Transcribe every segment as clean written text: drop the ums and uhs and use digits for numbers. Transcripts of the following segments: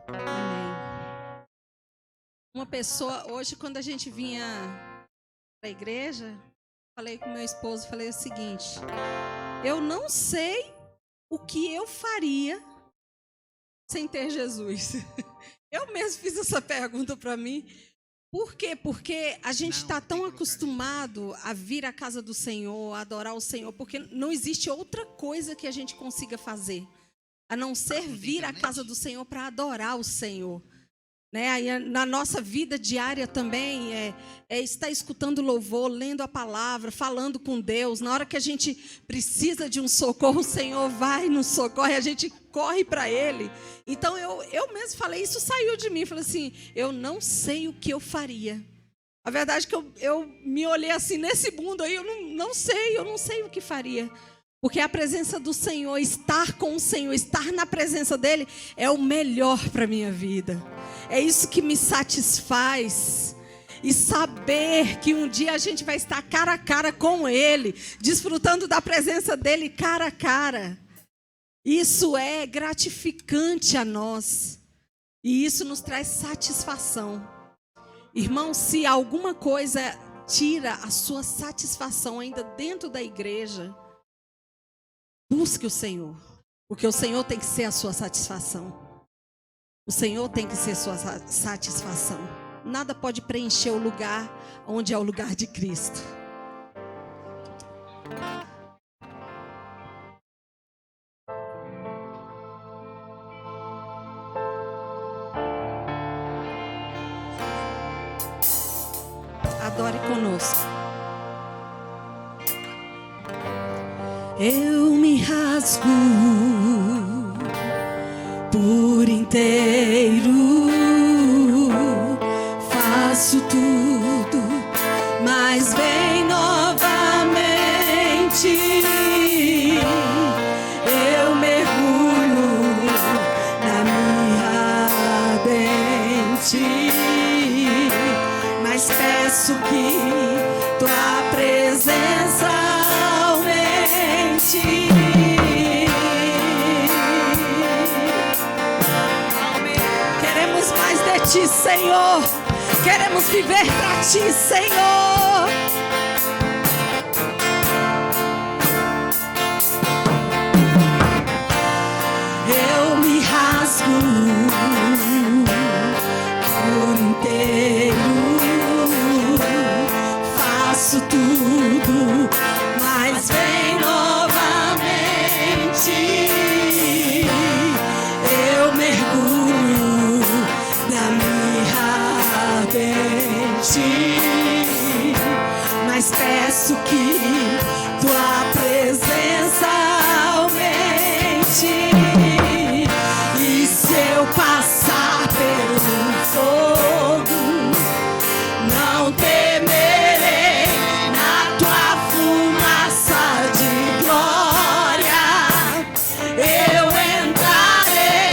Amém. Uma pessoa, hoje quando a gente vinha para a igreja, falei com meu esposo, falei o seguinte: eu não sei o que eu faria sem ter Jesus. Eu mesmo fiz essa pergunta para mim. Por quê? Porque a gente está tão acostumado a vir à casa do Senhor, a adorar o Senhor, porque não existe outra coisa que a gente consiga fazer, a não ser vir à casa do Senhor para adorar o Senhor. Né? Aí, na nossa vida diária também é estar escutando louvor, lendo a palavra, falando com Deus. Na hora que a gente precisa de um socorro, o Senhor vai nos socorre, a gente corre para Ele. Então eu mesmo falei, isso saiu de mim, falei assim, eu não sei o que eu faria. A verdade é que eu me olhei assim, nesse mundo aí, eu não sei o que faria. Porque a presença do Senhor, estar com o Senhor, estar na presença dEle, é o melhor para a minha vida. É isso que me satisfaz. E saber que um dia a gente vai estar cara a cara com Ele, desfrutando da presença dEle cara a cara. Isso é gratificante a nós. E isso nos traz satisfação. Irmão, se alguma coisa tira a sua satisfação ainda dentro da igreja, busque o Senhor, porque o Senhor tem que ser a sua satisfação. O Senhor tem que ser a sua satisfação. Nada pode preencher o lugar onde é o lugar de Cristo. Adore conosco. Eu me rasgo por inteiro, faço tudo, mas vem novamente. Eu mergulho na minha ardente, mas peço que tua presença aumente. Queremos mais de ti, Senhor. Queremos viver para ti, Senhor. Eu me rasgo por inteiro, faço tudo, mas vem novamente. Eu mergulho na minha ardente, mas peço que tua presença aumente. E se eu passar pelo fogo, não temerei, na tua fumaça de glória eu entrarei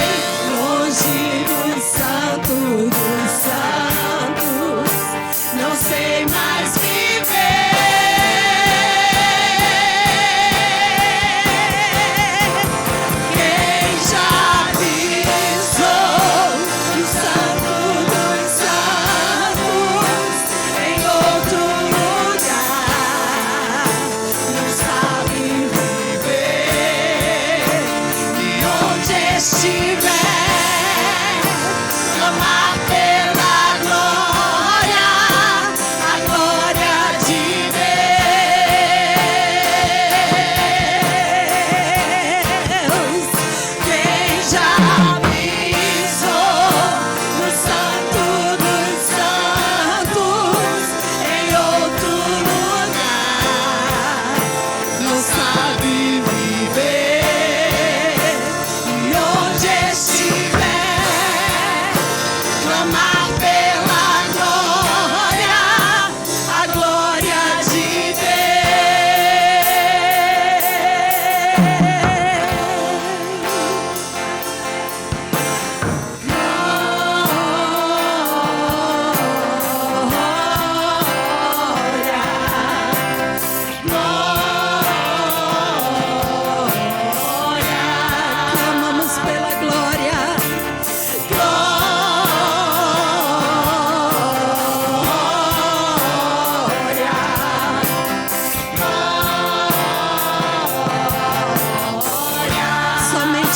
longe do santo dos santos. Não sei mais viver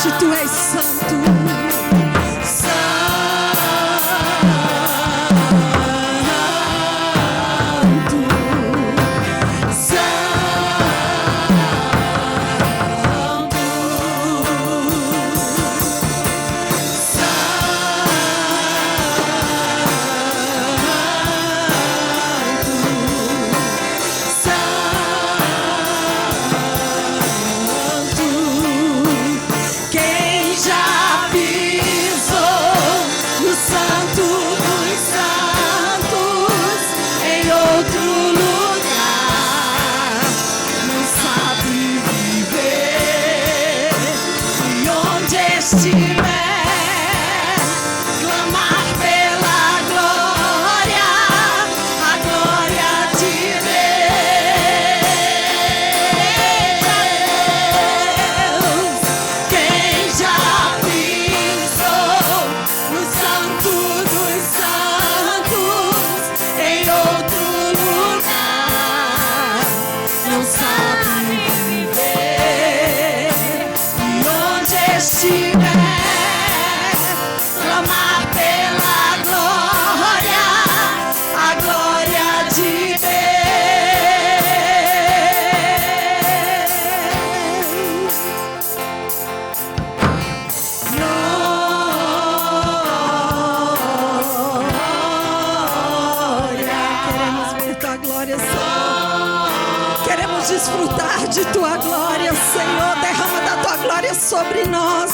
somente tu és santo. Desfrutar de tua glória, Senhor. Derrama da tua glória sobre nós.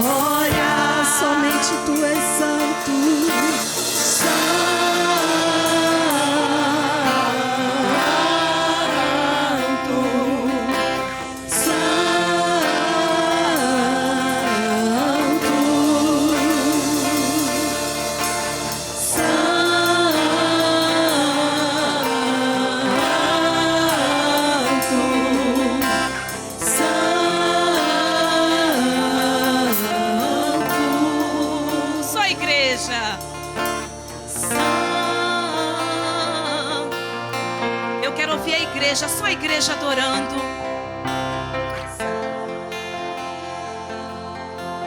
Glória, somente tu és santo. Só a igreja adorando.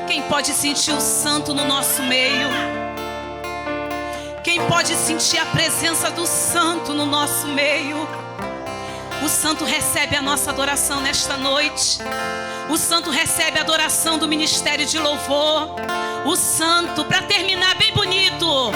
Quem pode sentir o santo no nosso meio? Quem pode sentir a presença do santo no nosso meio? O santo recebe a nossa adoração nesta noite. O santo recebe a adoração do ministério de louvor. O santo, para terminar bem bonito,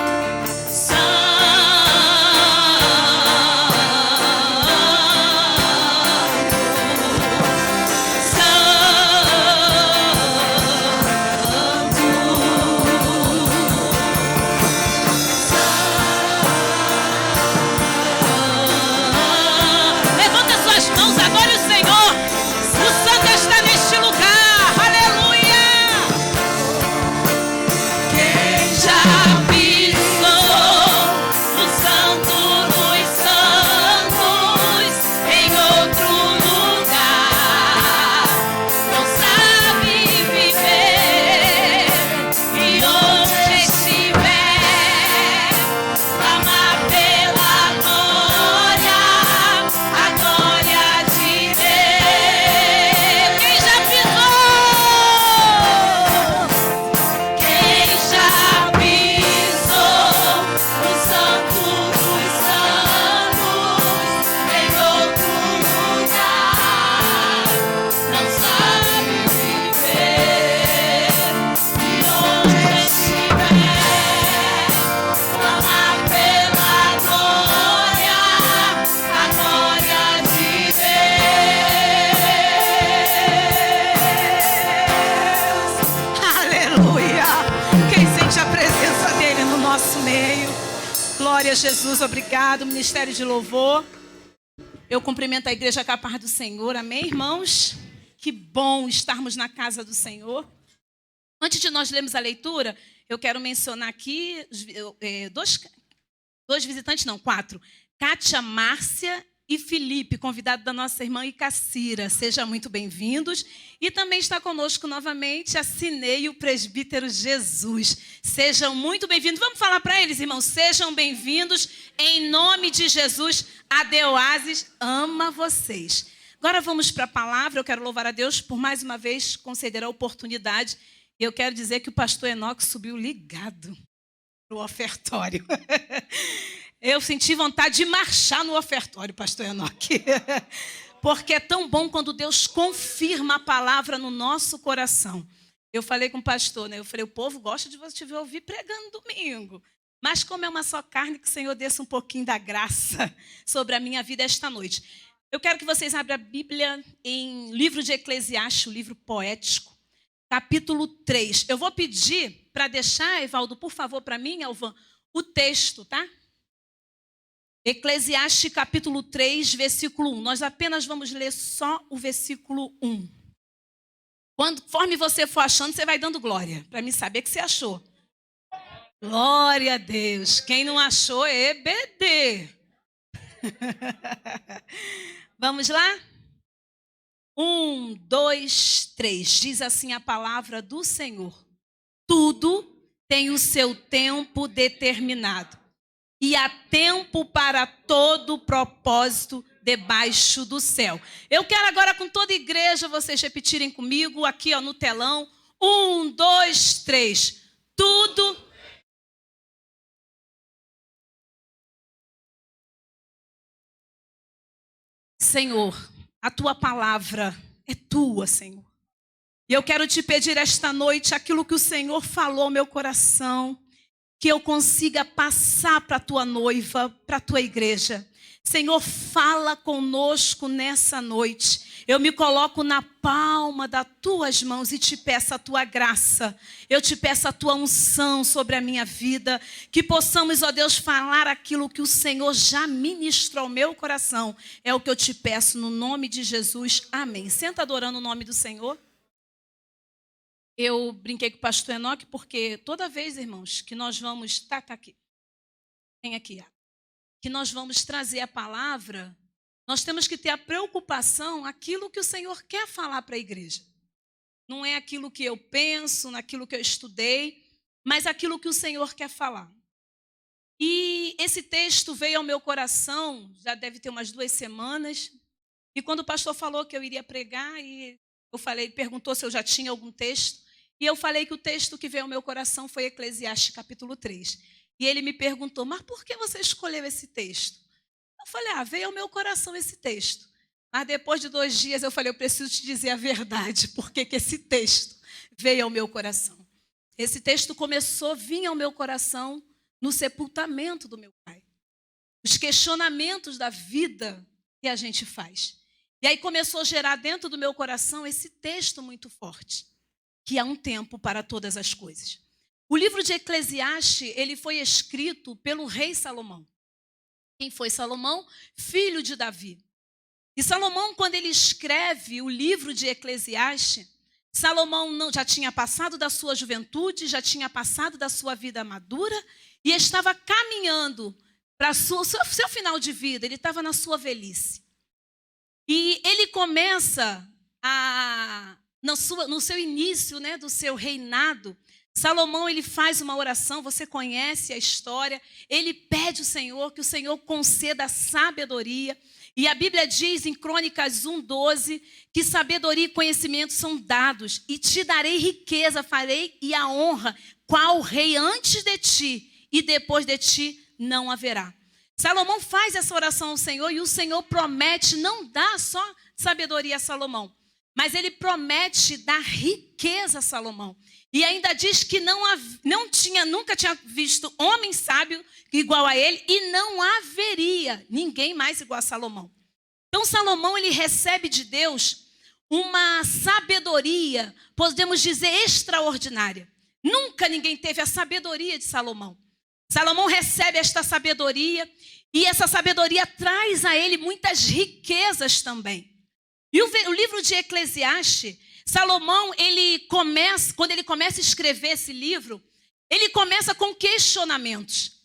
glória a Jesus, obrigado, ministério de louvor. Eu cumprimento a igreja com a paz do Senhor, amém, irmãos? Que bom estarmos na casa do Senhor. Antes de nós lermos a leitura, eu quero mencionar aqui dois visitantes, não, 4. Kátia Márcia e Felipe, convidado da nossa irmã Icacira. Sejam muito bem-vindos. E também está conosco novamente a Cinei e o presbítero Jesus. Sejam muito bem-vindos. Vamos falar para eles, irmãos. Sejam bem-vindos. Em nome de Jesus, a Deoasis ama vocês. Agora vamos para a palavra. Eu quero louvar a Deus por mais uma vez conceder a oportunidade. E eu quero dizer que o pastor Enoque subiu ligado para o ofertório. Eu senti vontade de marchar no ofertório, pastor Enoque. Porque é tão bom quando Deus confirma a palavra no nosso coração. Eu falei com o pastor, né? Eu falei, o povo gosta de você te ouvir pregando domingo. Mas como é uma só carne, que o Senhor desça um pouquinho da graça sobre a minha vida esta noite. Eu quero que vocês abram a Bíblia em livro de Eclesiastes, o livro poético, capítulo 3. Eu vou pedir para deixar, Evaldo, por favor, para mim, Alvan, o texto, tá? Eclesiastes capítulo 3, versículo 1. Nós apenas vamos ler só o versículo 1. Conforme você for achando, você vai dando glória, para mim saber que você achou. Glória a Deus. Quem não achou é EBD. Vamos lá? 1, 2, 3. Diz assim a palavra do Senhor. Tudo tem o seu tempo determinado. E há tempo para todo propósito debaixo do céu. Eu quero agora com toda a igreja vocês repetirem comigo aqui ó, no telão. 1, 2, 3. Tudo. Senhor, a tua palavra é tua, Senhor. E eu quero te pedir esta noite aquilo que o Senhor falou ao meu coração. Que eu consiga passar para a tua noiva, para a tua igreja. Senhor, fala conosco nessa noite. Eu me coloco na palma das tuas mãos e te peço a tua graça. Eu te peço a tua unção sobre a minha vida. Que possamos, ó Deus, falar aquilo que o Senhor já ministrou ao meu coração. É o que eu te peço no nome de Jesus. Amém. Senta adorando o nome do Senhor. Eu brinquei com o pastor Enoque porque toda vez, irmãos, que nós vamos... Tá aqui. Tem aqui. Que nós vamos trazer a palavra, nós temos que ter a preocupação, aquilo que o Senhor quer falar para a igreja. Não é aquilo que eu penso, naquilo que eu estudei, mas aquilo que o Senhor quer falar. E esse texto veio ao meu coração, já deve ter umas 2 semanas, e quando o pastor falou que eu iria pregar, e eu falei, perguntou se eu já tinha algum texto, e eu falei que o texto que veio ao meu coração foi Eclesiastes capítulo 3. E ele me perguntou, mas por que você escolheu esse texto? Eu falei, veio ao meu coração esse texto. Mas depois de 2 dias eu falei, eu preciso te dizer a verdade, porque que esse texto veio ao meu coração. Esse texto começou a vir ao meu coração no sepultamento do meu pai. Os questionamentos da vida que a gente faz. E aí começou a gerar dentro do meu coração esse texto muito forte. Que há um tempo para todas as coisas. O livro de Eclesiastes, ele foi escrito pelo rei Salomão. Quem foi Salomão? Filho de Davi. E Salomão, quando ele escreve o livro de Eclesiastes, Salomão já tinha passado da sua juventude, já tinha passado da sua vida madura e estava caminhando para o seu final de vida, ele estava na sua velhice. E ele começa no seu início, né, do seu reinado, Salomão ele faz uma oração, você conhece a história, ele pede ao Senhor que o Senhor conceda sabedoria, e a Bíblia diz em Crônicas 1:12 que sabedoria e conhecimento são dados, e te darei riqueza, farei e a honra, qual rei antes de ti e depois de ti não haverá. Salomão faz essa oração ao Senhor e o Senhor promete não dar só sabedoria a Salomão, mas ele promete dar riqueza a Salomão. E ainda diz que nunca tinha visto homem sábio igual a ele e não haveria ninguém mais igual a Salomão. Então Salomão ele recebe de Deus uma sabedoria, podemos dizer extraordinária. Nunca ninguém teve a sabedoria de Salomão. Salomão recebe esta sabedoria e essa sabedoria traz a ele muitas riquezas também. E o livro de Eclesiastes, Salomão, quando ele começa a escrever esse livro, ele começa com questionamentos.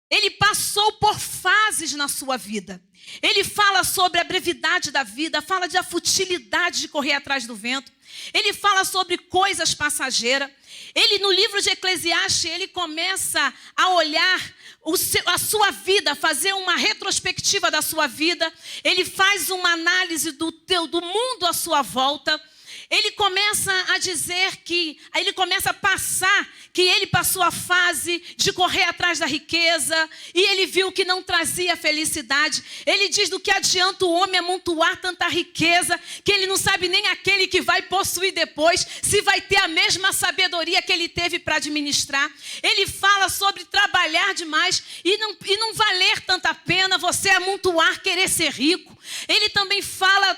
Ele passou por fases na sua vida. Ele fala sobre a brevidade da vida, fala da futilidade de correr atrás do vento. Ele fala sobre coisas passageiras. Ele, no livro de Eclesiastes, ele começa a olhar a sua vida, fazer uma retrospectiva da sua vida. Ele faz uma análise do mundo à sua volta. Ele começa a dizer ele começa a passar que ele passou a fase de correr atrás da riqueza e ele viu que não trazia felicidade. Ele diz do que adianta o homem amontoar tanta riqueza que ele não sabe nem aquele que vai possuir depois se vai ter a mesma sabedoria que ele teve para administrar. Ele fala sobre trabalhar demais e não valer tanta pena você amontoar, querer ser rico. Ele também fala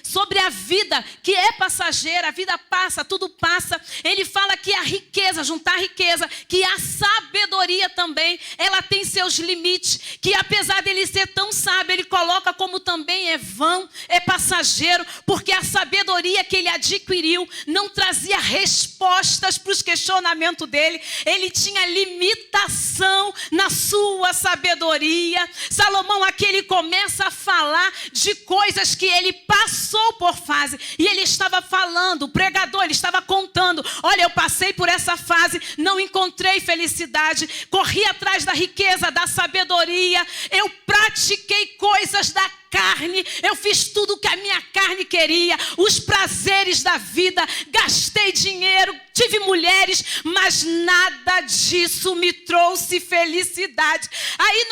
sobre a vida que é passageira, a vida passa, tudo passa. Ele fala que a riqueza, juntar riqueza, que a sabedoria também, ela tem seus limites, que apesar dele ser tão sábio, ele coloca como também é vão, é passageiro, porque a sabedoria que ele adquiriu não trazia respostas para os questionamentos dele. Ele tinha limitação na sua sabedoria. Salomão aqui ele começa a falar de coisas que ele passou por fase. E ele estava falando, o pregador, ele estava contando. Olha, eu passei por essa fase, não encontrei felicidade. Corri atrás da riqueza, da sabedoria. Eu pratiquei coisas da carne, eu fiz tudo o que a minha carne queria, os prazeres da vida, gastei dinheiro, tive mulheres, mas nada disso me trouxe felicidade. Aí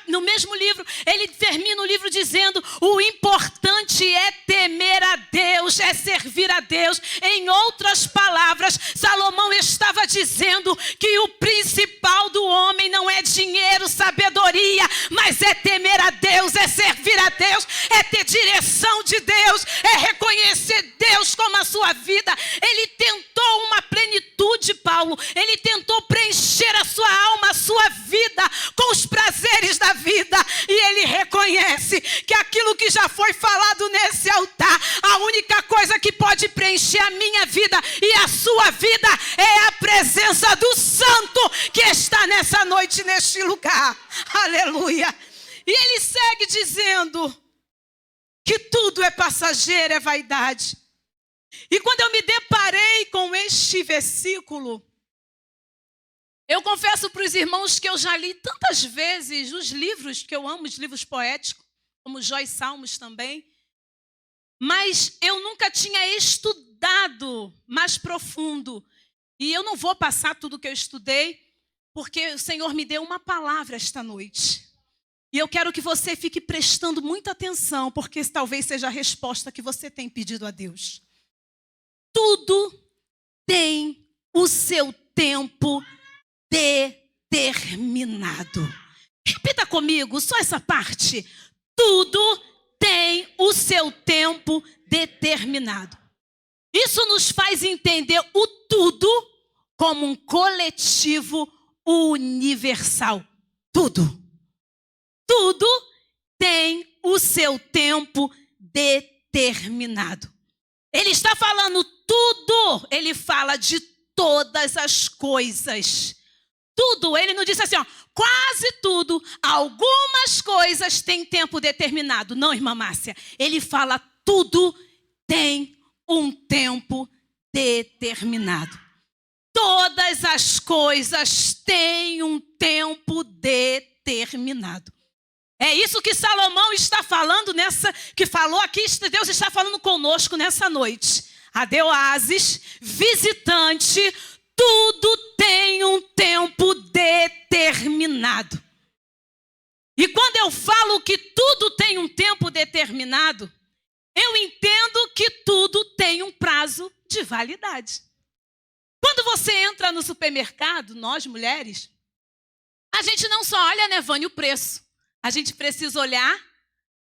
no mesmo livro, ele termina o livro dizendo: o importante é temer a Deus, é servir a Deus. Em outras palavras, Salomão estava dizendo que o principal do homem não é dinheiro, sabedoria, mas é temer a Deus, é servir a Deus, é ter direção de Deus, é reconhecer Deus como a sua vida. Ele tentou uma plenitude, Paulo. Ele tentou preencher a sua alma, a sua vida com os prazeres da vida. E ele reconhece que aquilo que já foi falado nesse altar, a única coisa que pode preencher a minha vida e a sua vida é a presença do Santo que está nessa noite, neste lugar. Aleluia. E ele segue dizendo que tudo é passageiro, é vaidade. E quando eu me deparei com este versículo, eu confesso para os irmãos que eu já li tantas vezes os livros que eu amo, os livros poéticos, como Jó e Salmos também, mas eu nunca tinha estudado mais profundo. E eu não vou passar tudo o que eu estudei, porque o Senhor me deu uma palavra esta noite. E eu quero que você fique prestando muita atenção, porque talvez seja a resposta que você tem pedido a Deus. Tudo tem o seu tempo determinado. Repita comigo, só essa parte. Tudo tem o seu tempo determinado. Isso nos faz entender o tudo como um coletivo universal. Tudo. Tudo tem o seu tempo determinado. Ele está falando tudo, ele fala de todas as coisas. Tudo, ele não disse assim, ó, quase tudo, algumas coisas têm tempo determinado. Não, irmã Márcia, ele fala tudo tem um tempo determinado. Todas as coisas têm um tempo determinado. É isso que Salomão está falando que falou aqui, Deus está falando conosco nessa noite. Adeoasis, visitante, tudo tem um tempo determinado. E quando eu falo que tudo tem um tempo determinado, eu entendo que tudo tem um prazo de validade. Quando você entra no supermercado, nós mulheres, a gente não só olha, né, Vânia, o preço. A gente precisa olhar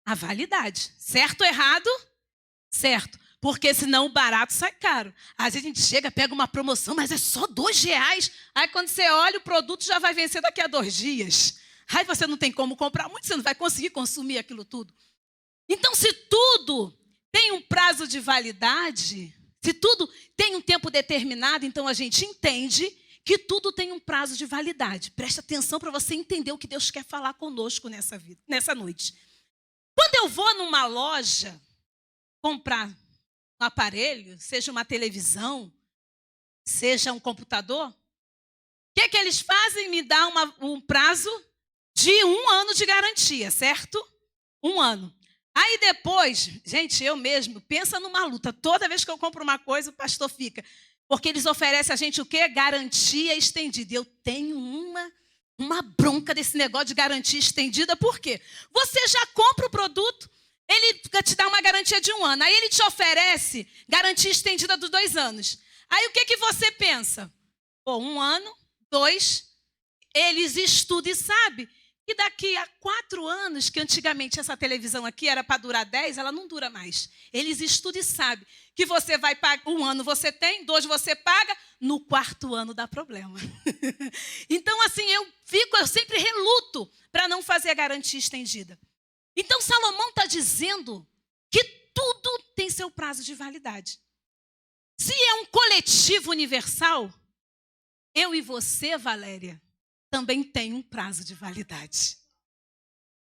a validade. Certo ou errado? Certo. Porque senão o barato sai caro. Às vezes a gente chega, pega uma promoção, mas é só R$2. Aí quando você olha, o produto já vai vencer daqui a 2 dias. Aí você não tem como comprar muito, você não vai conseguir consumir aquilo tudo. Então, se tudo tem um prazo de validade, se tudo tem um tempo determinado, então a gente entende que tudo tem um prazo de validade. Preste atenção para você entender o que Deus quer falar conosco nessa noite. Quando eu vou numa loja comprar um aparelho, seja uma televisão, seja um computador, o que eles fazem? Me dá um prazo de 1 ano de garantia, certo? 1 ano. Aí depois, gente, eu mesmo, pensa numa luta. Toda vez que eu compro uma coisa, o pastor fica. Porque eles oferecem a gente o quê? Garantia estendida. Eu tenho uma bronca desse negócio de garantia estendida. Por quê? Você já compra o produto, ele te dá uma garantia de 1 ano. Aí ele te oferece garantia estendida dos 2 anos. Aí o que você pensa? Pô, 1 ano, 2, eles estudam e sabem que daqui a 4 anos, que antigamente essa televisão aqui era para durar 10, ela não dura mais. Eles estudam e sabem que você vai pagar, 1 ano você tem, 2 você paga, no 4º ano dá problema. Então, assim, eu sempre reluto para não fazer a garantia estendida. Então, Salomão está dizendo que tudo tem seu prazo de validade. Se é um coletivo universal, eu e você, Valéria, também tem um prazo de validade.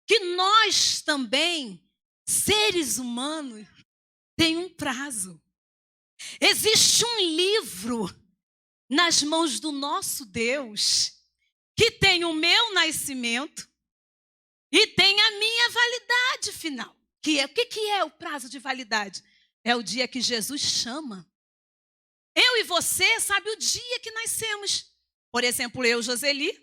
Que nós também, seres humanos, tem um prazo. Existe um livro nas mãos do nosso Deus que tem o meu nascimento e tem a minha validade final. O que é o prazo de validade? É o dia que Jesus chama. Eu e você sabe o dia que nascemos. Por exemplo, eu, Joseli,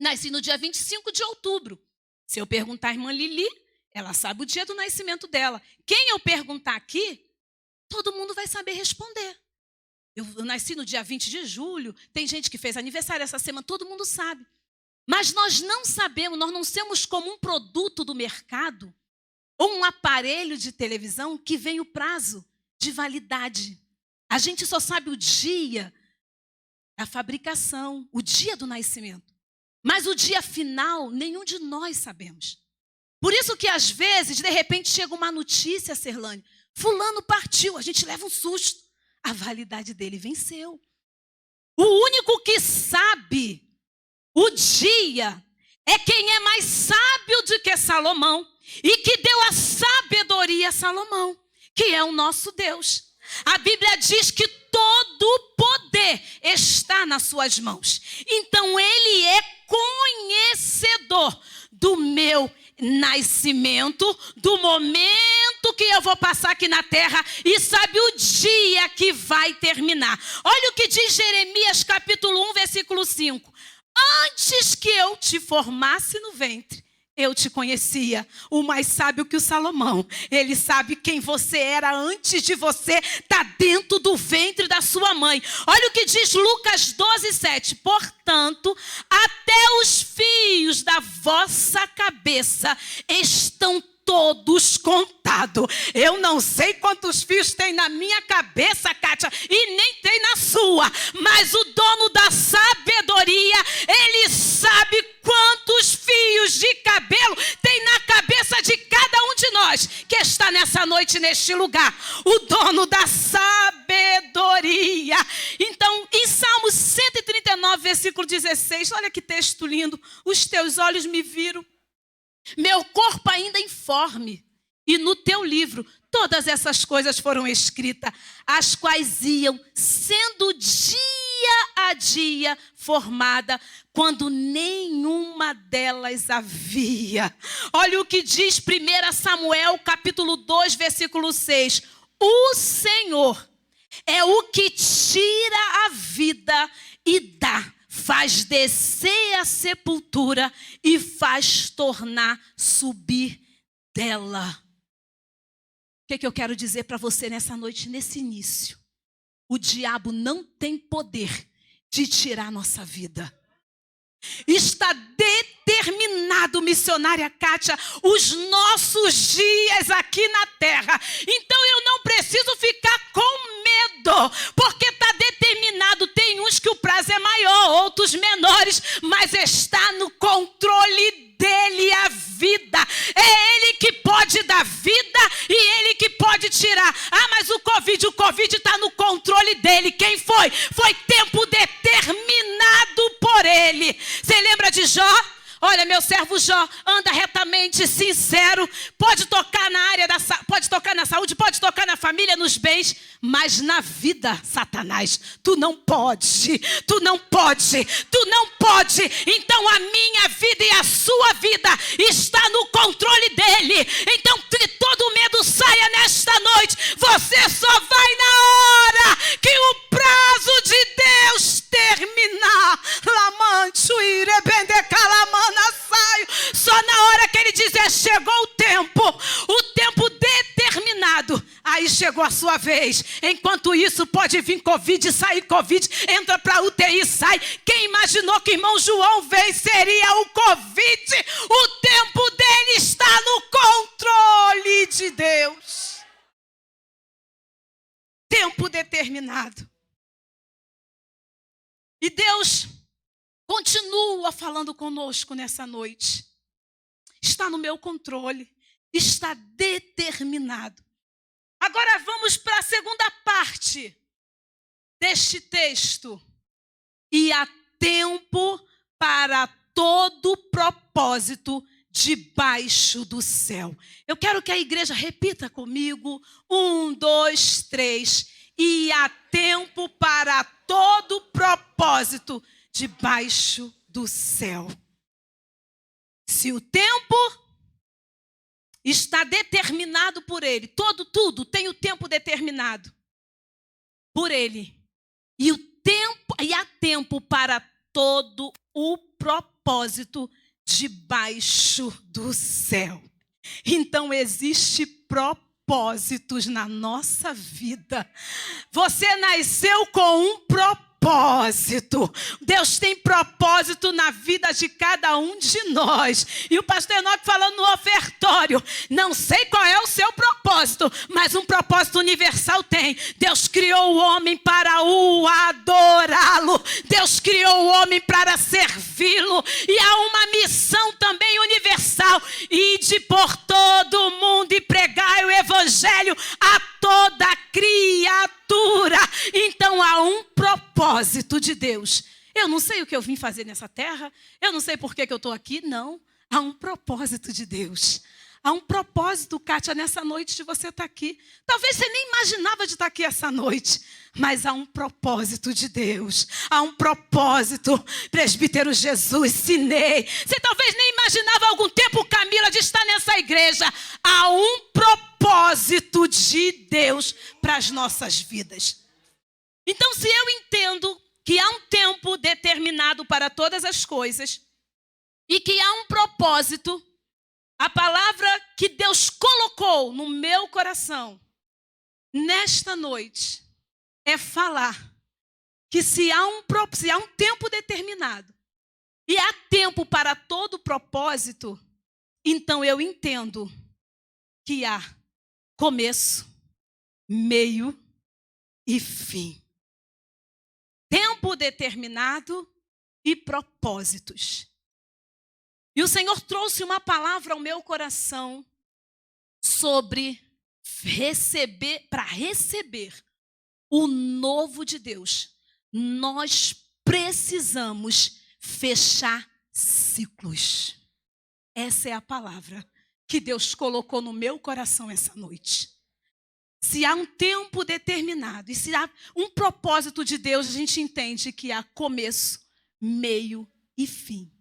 nasci no dia 25 de outubro. Se eu perguntar à irmã Lili, ela sabe o dia do nascimento dela. Quem eu perguntar aqui, todo mundo vai saber responder. Eu nasci no dia 20 de julho, tem gente que fez aniversário essa semana, todo mundo sabe. Mas nós não sabemos, nós não somos como um produto do mercado ou um aparelho de televisão que vem o prazo de validade. A gente só sabe o dia da fabricação, o dia do nascimento. Mas o dia final, nenhum de nós sabemos. Por isso que, às vezes, de repente, chega uma notícia, Serlane, fulano partiu, a gente leva um susto. A validade dele venceu. O único que sabe o dia é quem é mais sábio do que Salomão e que deu a sabedoria a Salomão, que é o nosso Deus. A Bíblia diz que todo o poder está nas suas mãos. Então, ele é conhecedor do meu nascimento, do momento que eu vou passar aqui na terra e sabe o dia que vai terminar. Olha o que diz Jeremias capítulo 1, versículo 5. Antes que eu te formasse no ventre, eu te conhecia. O mais sábio que o Salomão. Ele sabe quem você era antes de você estar dentro do ventre da sua mãe. Olha o que diz Lucas 12, 7. Portanto, até os fios da vossa cabeça estão todos contados. Eu não sei quantos fios tem na minha cabeça, Kátia, e nem tem na sua. Mas o dono da sabedoria, ele sabe quantos fios de cabelo tem na cabeça de cada um de nós que está nessa noite, neste lugar. O dono da sabedoria. Então, em Salmos 139, versículo 16, olha que texto lindo. Os teus olhos me viram, meu corpo ainda informe, e no teu livro todas essas coisas foram escritas, as quais iam sendo dia a dia formada, quando nenhuma delas havia. Olha o que diz 1 Samuel capítulo 2, versículo 6. O Senhor é o que tira a vida e dá, faz descer a sepultura e faz tornar subir dela. O que eu quero dizer para você nessa noite, nesse início? O diabo não tem poder de tirar nossa vida. Está determinado, missionária Kátia, os nossos dias aqui na terra. Então eu não preciso ficar com medo, porque está determinado. Tem uns que o prazo é maior, outros menores, mas está no controle dele a vida. É ele que pode dar vida e ele que pode tirar. Ah, mas o Covid está no controle dele. Quem foi? Foi tempo determinado. dele. Você lembra de Jó? Olha, meu servo Jó anda retamente, sincero, pode tocar na área pode tocar na saúde, pode tocar na família, nos bens, mas na vida, Satanás, tu não pode, tu não pode, tu não pode. Então a minha vida e a sua vida está no controle dele. Então que todo medo saia nesta noite. Você só vai na hora que o prazo de Deus terminar. Só na hora que ele dizer chegou o tempo determinado, aí chegou a sua vez. Enquanto isso pode vir Covid, sair Covid, entra para UTI, sai. Quem imaginou que irmão João venceria o Covid? O tempo dele está no controle de Deus. Tempo determinado. E Deus continua falando conosco nessa noite. Está no meu controle, está determinado. Agora vamos para a segunda parte deste texto. E há tempo para todo propósito debaixo do céu. Eu quero que a igreja repita comigo. 1, 2, 3. E há tempo para todo propósito debaixo do céu. Se o tempo está determinado por ele, tudo tem o tempo determinado por ele. E há tempo para todo o propósito debaixo do céu. Então existe propósitos na nossa vida. Você nasceu com um propósito. Deus tem propósito na vida de cada um de nós. E o pastor Enoque falando no ofertório, não sei qual é o seu propósito, mas um propósito universal tem. Deus criou o homem para o adorá-lo. Deus criou o homem para servi-lo. E há uma missão também universal: ide por todo o mundo e pregai o evangelho a toda criatura. Então há um propósito de Deus. Eu não sei o que eu vim fazer nessa terra, eu não sei por que eu estou aqui, não. Há um propósito de Deus. Há um propósito, Kátia, nessa noite de você estar aqui. Talvez você nem imaginava de estar aqui essa noite, mas há um propósito de Deus. Há um propósito, presbítero Jesus, Sinei. Você talvez nem imaginava há algum tempo, Camila, de estar nessa igreja. Há um propósito de Deus para as nossas vidas. Então, se eu entendo que há um tempo determinado para todas as coisas e que há um propósito, a palavra que Deus colocou no meu coração nesta noite é falar que se há um tempo determinado e há tempo para todo propósito, então eu entendo que há começo, meio e fim. Tempo determinado e propósitos. E o Senhor trouxe uma palavra ao meu coração sobre para receber o novo de Deus. Nós precisamos fechar ciclos. Essa é a palavra que Deus colocou no meu coração essa noite. Se há um tempo determinado e se há um propósito de Deus, a gente entende que há começo, meio e fim.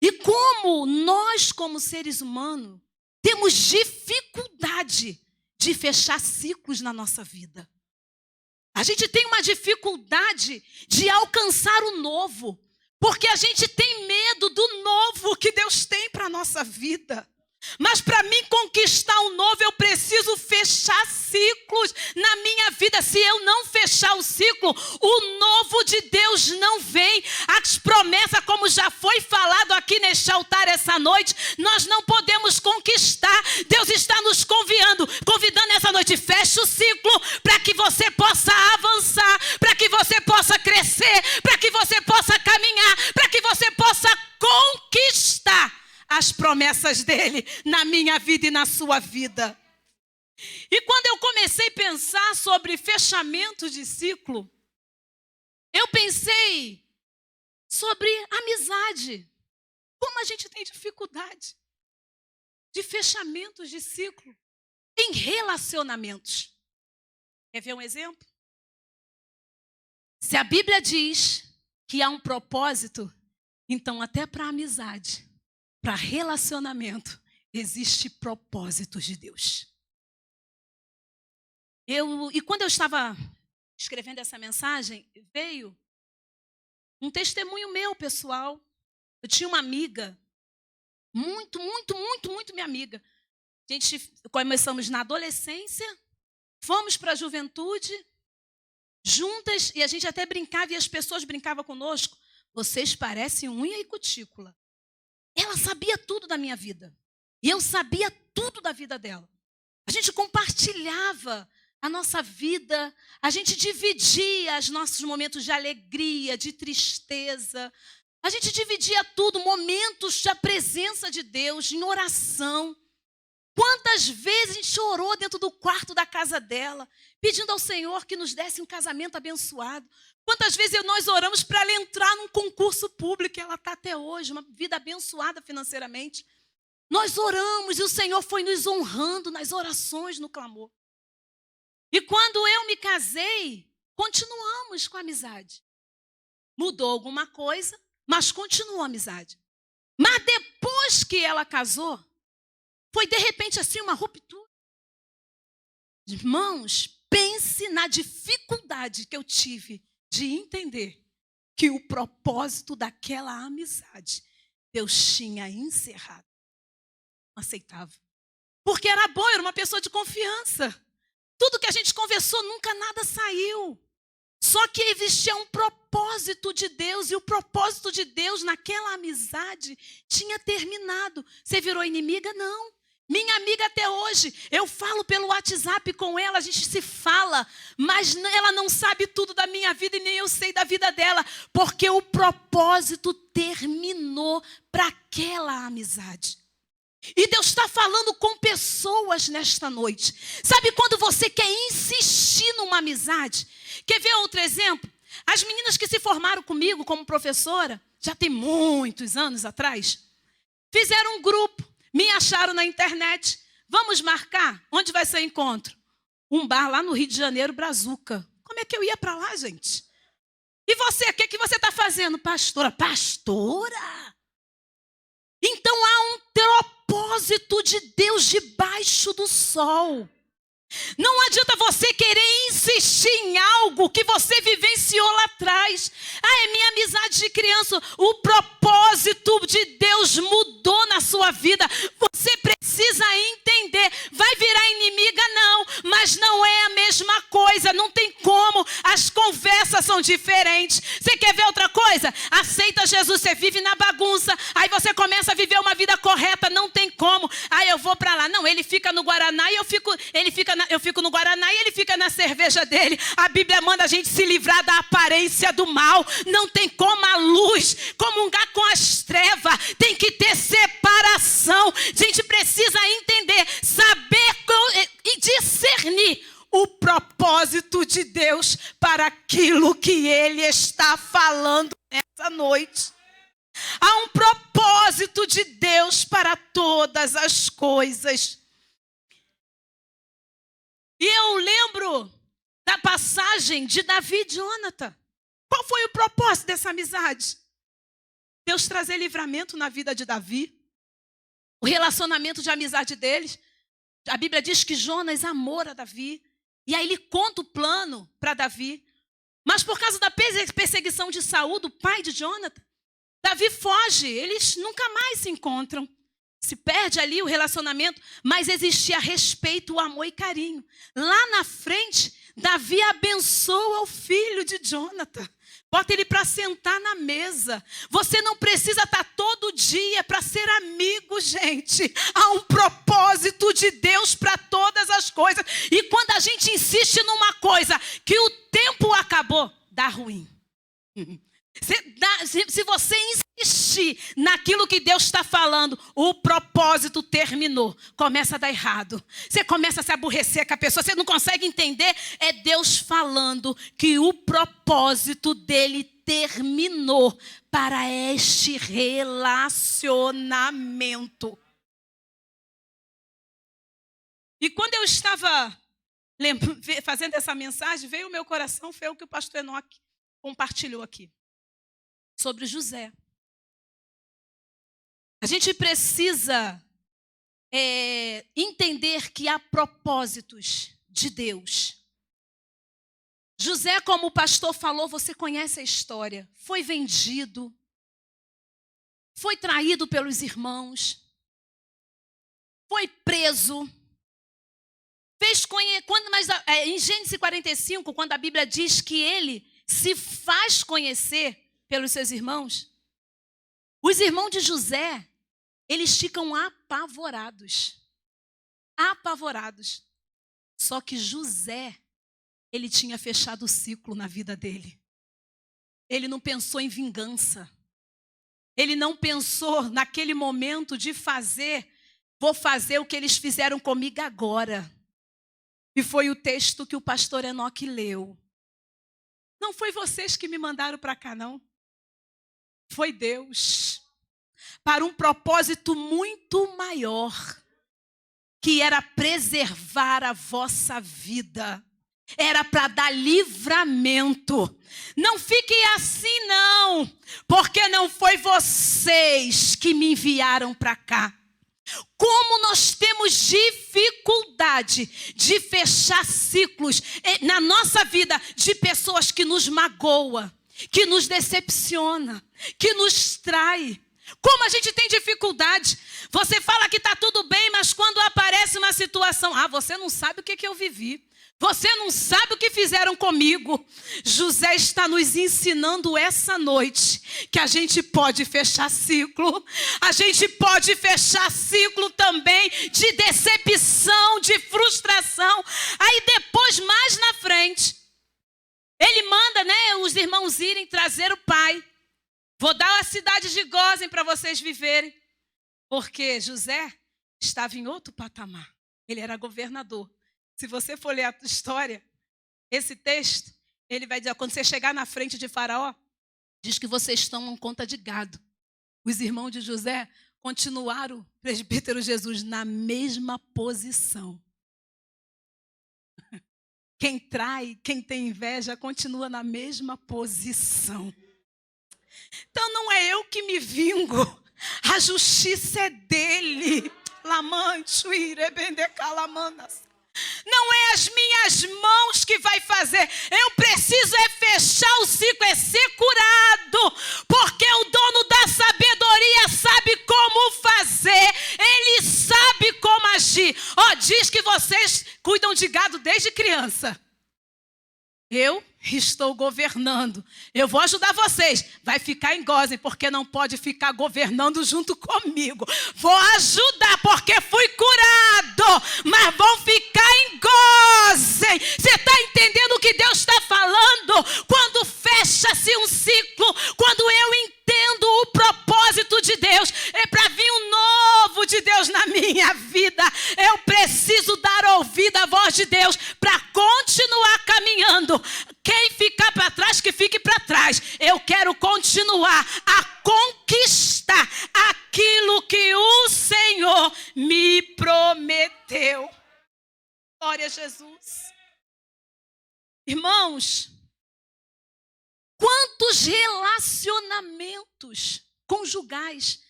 E como nós, como seres humanos, temos dificuldade de fechar ciclos na nossa vida. A gente tem uma dificuldade de alcançar o novo, porque a gente tem medo do novo que Deus tem para a nossa vida. Mas para mim conquistar o novo, eu preciso fechar ciclos na minha vida. Se eu não fechar o ciclo, o novo de Deus não vem. As promessas, como já foi falado aqui neste altar essa noite, nós não podemos conquistar. Deus está nos convidando essa noite. Feche o ciclo para que você possa avançar, para que você possa crescer, para que você possa caminhar, para que você possa conquistar as promessas dele na minha vida e na sua vida. E quando eu comecei a pensar sobre fechamento de ciclo, eu pensei sobre amizade. Como a gente tem dificuldade de fechamentos de ciclo em relacionamentos. Quer ver um exemplo? Se a Bíblia diz que há um propósito, então até para amizade, para relacionamento, existe propósitos de Deus. E quando eu estava escrevendo essa mensagem, veio um testemunho meu, pessoal. Eu tinha uma amiga, muito minha amiga. A gente começamos na adolescência, fomos para a juventude, juntas, e a gente até brincava, e as pessoas brincavam conosco. Vocês parecem unha e cutícula. Ela sabia tudo da minha vida. E eu sabia tudo da vida dela. A gente compartilhava a nossa vida, a gente dividia os nossos momentos de alegria, de tristeza. A gente dividia tudo, momentos da presença de Deus, em oração. Quantas vezes a gente chorou dentro do quarto da casa dela, pedindo ao Senhor que nos desse um casamento abençoado. Quantas vezes nós oramos para ela entrar num concurso público, e ela está até hoje, uma vida abençoada financeiramente. Nós oramos e o Senhor foi nos honrando nas orações, no clamor. E quando eu me casei, continuamos com a amizade. Mudou alguma coisa, mas continuou a amizade. Mas depois que ela casou, foi de repente assim uma ruptura. Irmãos, pense na dificuldade que eu tive de entender que o propósito daquela amizade Deus tinha encerrado. Não aceitava. Porque era bom, era uma pessoa de confiança. Tudo que a gente conversou, nunca nada saiu. Só que existia um propósito de Deus, e o propósito de Deus naquela amizade tinha terminado. Você virou inimiga? Não. Minha amiga até hoje, eu falo pelo WhatsApp com ela, a gente se fala, mas ela não sabe tudo da minha vida e nem eu sei da vida dela, porque o propósito terminou para aquela amizade. E Deus está falando com pessoas nesta noite. Sabe quando você quer insistir numa amizade? Quer ver outro exemplo? As meninas que se formaram comigo como professora, já tem muitos anos atrás, fizeram um grupo, me acharam na internet. Vamos marcar? Onde vai ser o encontro? Um bar lá no Rio de Janeiro, Brazuca. Como é que eu ia para lá, gente? E você, o que você está fazendo, pastora? Pastora? Então há um propósito de Deus debaixo do sol. Não adianta você querer insistir em algo que você vivenciou lá atrás. É minha amizade de criança. O propósito de Deus mudou na sua vida. Você precisa entender. Vai virar inimiga? Não. Mas não é a mesma coisa. Não tem como. As conversas são diferentes. Você quer ver outra coisa? Aceita Jesus. Você vive na bagunça. Aí você começa a viver uma vida correta. Não tem como. Aí eu vou para lá. Não, ele fica no Guaraná e eu fico no Guaraná e ele fica na cerveja dele. A Bíblia manda a gente se livrar da aparência do mal. Não tem como a luz comungar com as trevas. Tem que ter separação. A gente precisa entender, saber e discernir o propósito de Deus para aquilo que Ele está falando nessa noite. Há um propósito de Deus para todas as coisas. E eu lembro da passagem de Davi e Jonathan. Qual foi o propósito dessa amizade? Deus trazer livramento na vida de Davi. O relacionamento de amizade deles. A Bíblia diz que Jonas amou a Davi. E aí ele conta o plano para Davi. Mas por causa da perseguição de Saul, do pai de Jonathan, Davi foge. Eles nunca mais se encontram. Se perde ali o relacionamento, mas existia respeito, amor e carinho. Lá na frente, Davi abençoa o filho de Jonathan. Bota ele para sentar na mesa. Você não precisa estar todo dia para ser amigo, gente. Há um propósito de Deus para todas as coisas. E quando a gente insiste numa coisa que o tempo acabou, dá ruim. Se você insistir naquilo que Deus está falando, o propósito terminou. Começa a dar errado. Você começa a se aborrecer com a pessoa. Você não consegue entender. É Deus falando que o propósito dele determinou para este relacionamento. E quando eu estava fazendo essa mensagem, veio ao meu coração, foi o que o pastor Enoque compartilhou aqui, sobre José. A gente precisa entender que há propósitos de Deus. José, como o pastor falou, você conhece a história. Foi vendido, foi traído pelos irmãos, foi preso. Mas em Gênesis 45, quando a Bíblia diz que ele se faz conhecer pelos seus irmãos, os irmãos de José, eles ficam apavorados. Apavorados. Só que José, ele tinha fechado o ciclo na vida dele. Ele não pensou em vingança. Ele não pensou naquele momento de vou fazer o que eles fizeram comigo agora. E foi o texto que o pastor Enoque leu. Não foi vocês que me mandaram para cá, não. Foi Deus. Para um propósito muito maior, que era preservar a vossa vida. Era para dar livramento. Não fiquem assim, não. Porque não foi vocês que me enviaram para cá. Como nós temos dificuldade de fechar ciclos na nossa vida de pessoas que nos magoam, que nos decepciona, que nos trai. Como a gente tem dificuldade. Você fala que está tudo bem, mas quando aparece uma situação, você não sabe o que eu vivi. Você não sabe o que fizeram comigo. José está nos ensinando essa noite que a gente pode fechar ciclo. A gente pode fechar ciclo também de decepção, de frustração. Aí depois, mais na frente, ele manda, os irmãos irem trazer o pai. Vou dar a cidade de Gósen para vocês viverem. Porque José estava em outro patamar. Ele era governador. Se você for ler a história, esse texto, ele vai dizer, quando você chegar na frente de Faraó, diz que vocês tomam conta de gado. Os irmãos de José continuaram, o presbítero Jesus, na mesma posição. Quem trai, quem tem inveja, continua na mesma posição. Então não é eu que me vingo, a justiça é dele. Lamancho, irebendecalamandas. Não é as minhas mãos que vai fazer. Eu preciso fechar o ciclo, ser curado. Porque o dono da sabedoria sabe como fazer. Ele sabe como agir. Diz que vocês cuidam de gado desde criança. Eu estou governando. Eu vou ajudar vocês. Vai ficar em Gósen, porque não pode ficar governando junto comigo. Vou ajudar, porque fui curado. Mas vão ficar em Gósen. Você está entendendo o que Deus está falando? Quando fecha-se um ciclo, quando eu entendo o propósito de Deus, é para vir um novo de Deus na minha vida. Eu preciso dar ouvido à voz de Deus para continuar caminhando. Quem ficar para trás, que fique para trás. Eu quero continuar a conquistar aquilo que o Senhor me prometeu. Glória a Jesus. Irmãos, quantos relacionamentos conjugais,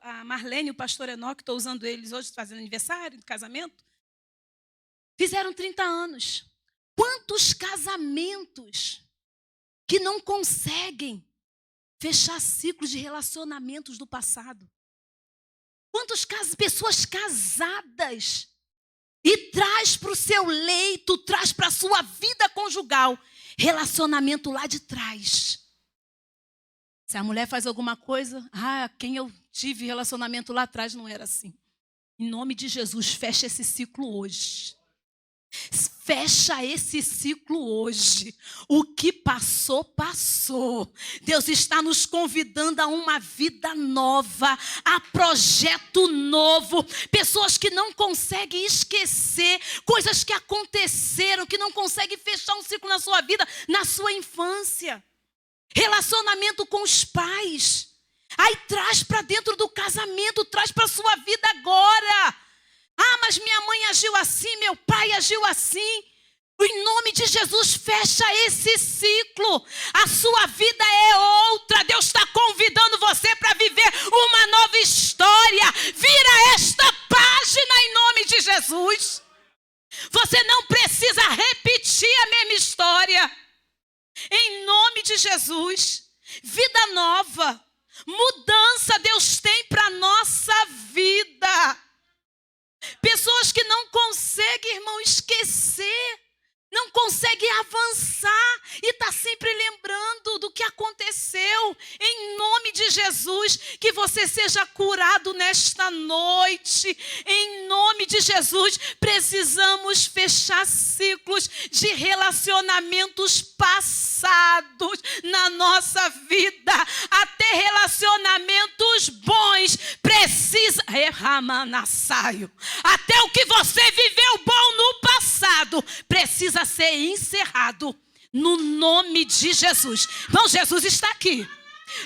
a Marlene e o pastor Enoque, estou usando eles hoje fazendo aniversário de casamento, fizeram 30 anos. Quantos casamentos que não conseguem fechar ciclos de relacionamentos do passado? Quantas pessoas casadas e traz para o seu leito, traz para a sua vida conjugal relacionamento lá de trás. Se a mulher faz alguma coisa, quem eu tive relacionamento lá atrás não era assim. Em nome de Jesus, fecha esse ciclo hoje. Fecha esse ciclo hoje. O que passou, passou. Deus está nos convidando a uma vida nova, a projeto novo. Pessoas que não conseguem esquecer coisas que aconteceram, que não conseguem fechar um ciclo na sua vida, na sua infância. Relacionamento com os pais. Aí traz para dentro do casamento, traz para a sua vida agora. Ah, mas minha mãe agiu assim, meu pai agiu assim. Em nome de Jesus, fecha esse ciclo. A sua vida é outra. Deus está convidando você para viver uma nova história. Vira esta página em nome de Jesus. Você não precisa repetir a mesma história. Em nome de Jesus. Vida nova. Mudança Deus tem para a nossa vida. Pessoas que não conseguem, irmão, esquecer. Não consegue avançar e está sempre lembrando do que aconteceu. Em nome de Jesus, que você seja curado nesta noite. Em nome de Jesus, precisamos fechar ciclos de relacionamentos passados na nossa vida. Até relacionamentos bons precisa. Até o que você viveu bom no passado precisa ser encerrado no nome de Jesus. Então Jesus está aqui.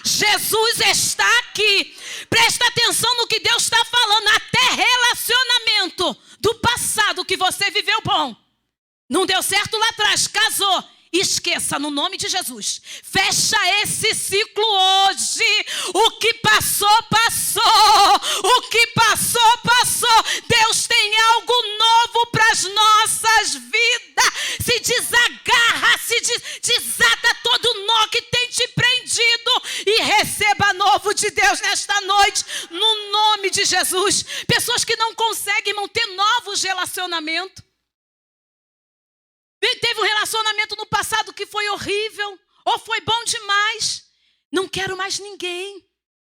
Jesus está aqui. Presta atenção no que Deus está falando. Até relacionamento do passado que você viveu bom. Não deu certo lá atrás, casou. Esqueça no nome de Jesus. Fecha esse ciclo hoje. O que passou, passou. O que passou, passou. Deus tem algo novo para as nossas vidas. Se desagarra, se desata todo nó que tem te prendido e receba novo de Deus nesta noite, no nome de Jesus. Pessoas que não conseguem manter novos relacionamentos. Teve um relacionamento no passado que foi horrível, ou foi bom demais. Não quero mais ninguém.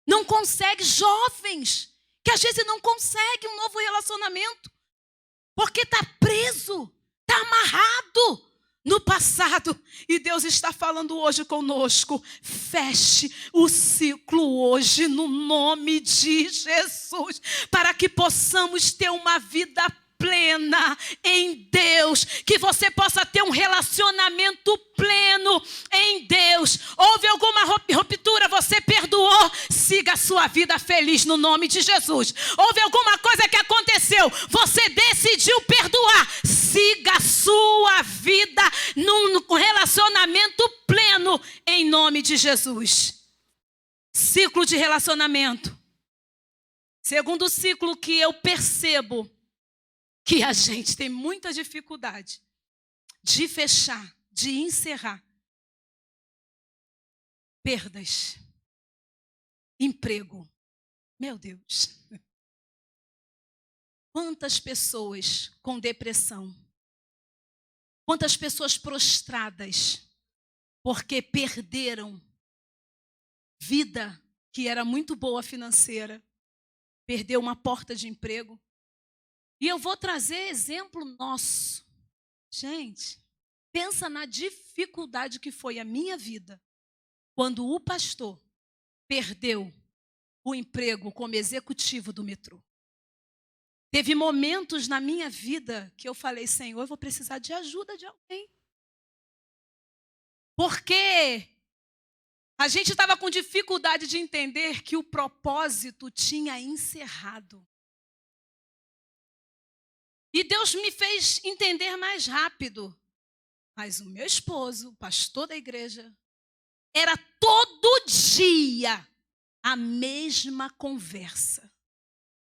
Não consegue. Jovens que às vezes não conseguem um novo relacionamento, porque está preso, está amarrado no passado. E Deus está falando hoje conosco. Feche o ciclo hoje no nome de Jesus, para que possamos ter uma vida plena em Deus, que você possa ter um relacionamento pleno em Deus. Houve alguma ruptura, você perdoou, siga a sua vida feliz no nome de Jesus. Houve alguma coisa que aconteceu, você decidiu perdoar, siga a sua vida num relacionamento pleno em nome de Jesus. Ciclo de relacionamento. Segundo ciclo que eu percebo que a gente tem muita dificuldade de fechar, de encerrar. Perdas. Emprego. Meu Deus. Quantas pessoas com depressão. Quantas pessoas prostradas porque perderam vida que era muito boa financeira. Perdeu uma porta de emprego. E eu vou trazer exemplo nosso. Gente, pensa na dificuldade que foi a minha vida quando o pastor perdeu o emprego como executivo do metrô. Teve momentos na minha vida que eu falei, Senhor, eu vou precisar de ajuda de alguém. Porque a gente estava com dificuldade de entender que o propósito tinha encerrado. E Deus me fez entender mais rápido. Mas o meu esposo, pastor da igreja, era todo dia a mesma conversa.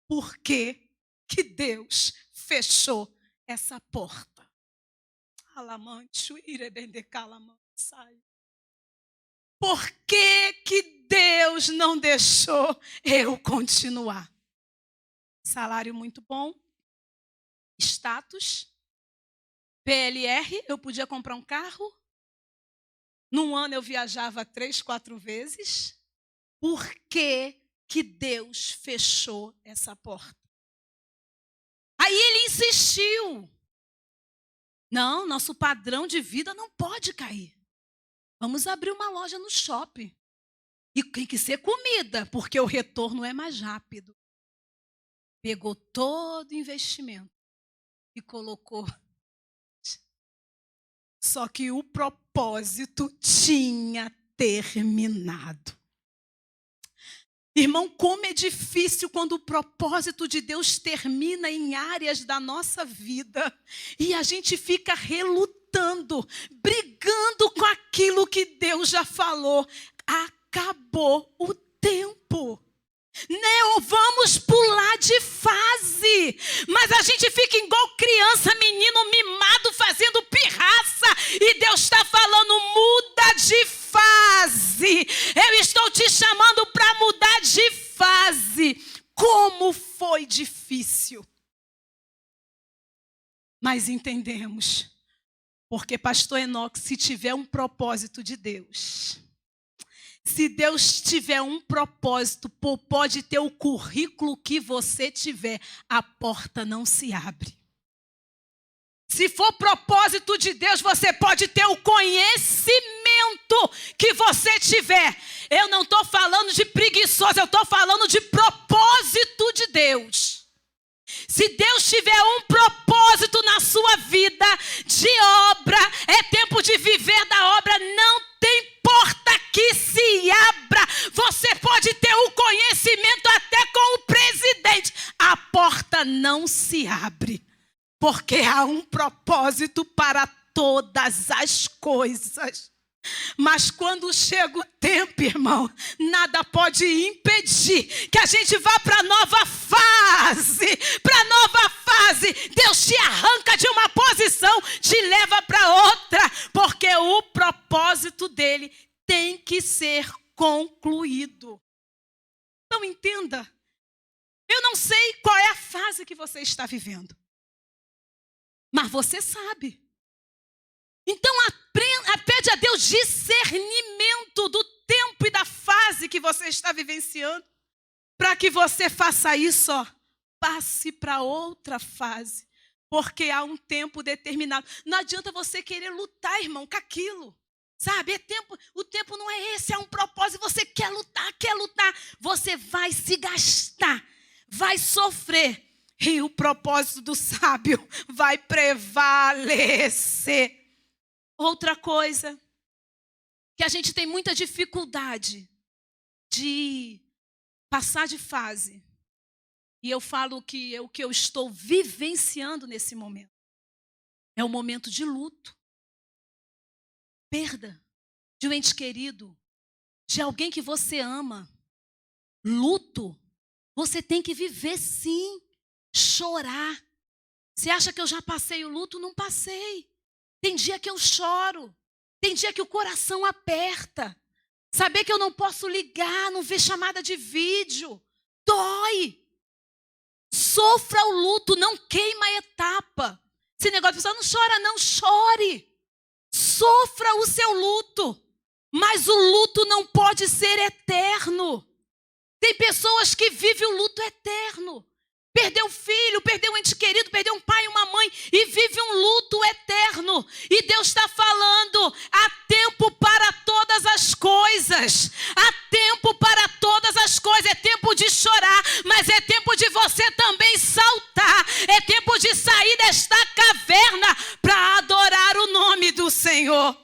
Por que que Deus fechou essa porta? Por que que Deus não deixou eu continuar? Salário muito bom. Status, PLR, eu podia comprar um carro. Num ano eu viajava 3, 4 vezes. Por que que Deus fechou essa porta? Aí ele insistiu. Não, nosso padrão de vida não pode cair. Vamos abrir uma loja no shopping. E tem que ser comida, porque o retorno é mais rápido. Pegou todo o investimento e colocou. Só que o propósito tinha terminado. Irmão, como é difícil quando o propósito de Deus termina em áreas da nossa vida e a gente fica relutando, brigando com aquilo que Deus já falou. Acabou o tempo. Não vamos pular de fase, mas a gente fica igual criança, menino mimado, fazendo pirraça, e Deus está falando, muda de fase. Eu estou te chamando para mudar de fase. Como foi difícil. Mas entendemos, porque pastor Enoque, se tiver um propósito de Deus, se Deus tiver um propósito, pode ter o currículo que você tiver, a porta não se abre. Se for propósito de Deus, você pode ter o conhecimento que você tiver. Eu não estou falando de preguiçoso, eu estou falando de propósito de Deus. Se Deus tiver um propósito na sua vida de obra, é tempo de viver da obra, não tem porta que se abra. Você pode ter o conhecimento até com o presidente. A porta não se abre, porque há um propósito para todas as coisas. Mas quando chega o tempo, irmão, nada pode impedir que a gente vá para a nova fase. Para a nova fase, Deus te arranca de uma posição, te leva para outra, porque o propósito dele tem que ser concluído. Então entenda, eu não sei qual é a fase que você está vivendo, mas você sabe. Então pede a Deus discernimento do tempo e da fase que você está vivenciando, para que você faça isso, passe para outra fase, porque há um tempo determinado. Não adianta você querer lutar, irmão, com aquilo, sabe? O tempo não é esse, é um propósito, você quer lutar, você vai se gastar, vai sofrer, e o propósito do sábio vai prevalecer. Outra coisa, que a gente tem muita dificuldade de passar de fase, e eu falo que o que eu estou vivenciando nesse momento, é o momento de luto, perda de um ente querido, de alguém que você ama. Luto, você tem que viver sim, chorar. Você acha que eu já passei o luto? Não passei. Tem dia que eu choro, tem dia que o coração aperta. Saber que eu não posso ligar, não ver chamada de vídeo, dói. Sofra o luto, não queima a etapa. Esse negócio de pessoa, não chora não, chore. Sofra o seu luto, mas o luto não pode ser eterno. Tem pessoas que vivem o luto eterno. Perdeu um filho, perdeu um ente querido, perdeu um pai e uma mãe e vive um luto eterno. E Deus está falando, há tempo para todas as coisas. Há tempo para todas as coisas. É tempo de chorar, mas é tempo de você também saltar. É tempo de sair desta caverna para adorar o nome do Senhor.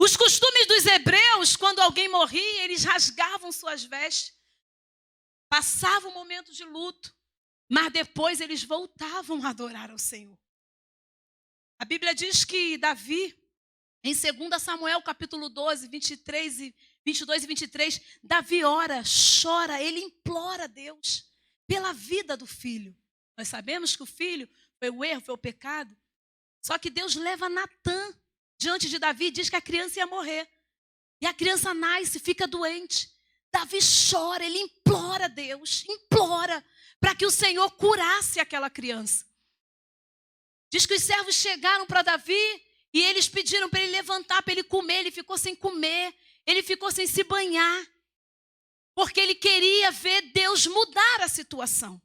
Os costumes dos hebreus, quando alguém morria, eles rasgavam suas vestes. Passavam um momento de luto, mas depois eles voltavam a adorar ao Senhor. A Bíblia diz que Davi, em 2 Samuel, capítulo 12, 22 e 23, Davi ora, chora, ele implora a Deus pela vida do filho. Nós sabemos que o filho foi o erro, foi o pecado. Só que Deus leva Natã diante de Davi e diz que a criança ia morrer. E a criança nasce, fica doente. Davi chora, ele implora a Deus, implora para que o Senhor curasse aquela criança. Diz que os servos chegaram para Davi e eles pediram para ele levantar, para ele comer. Ele ficou sem comer, ele ficou sem se banhar, porque ele queria ver Deus mudar a situação.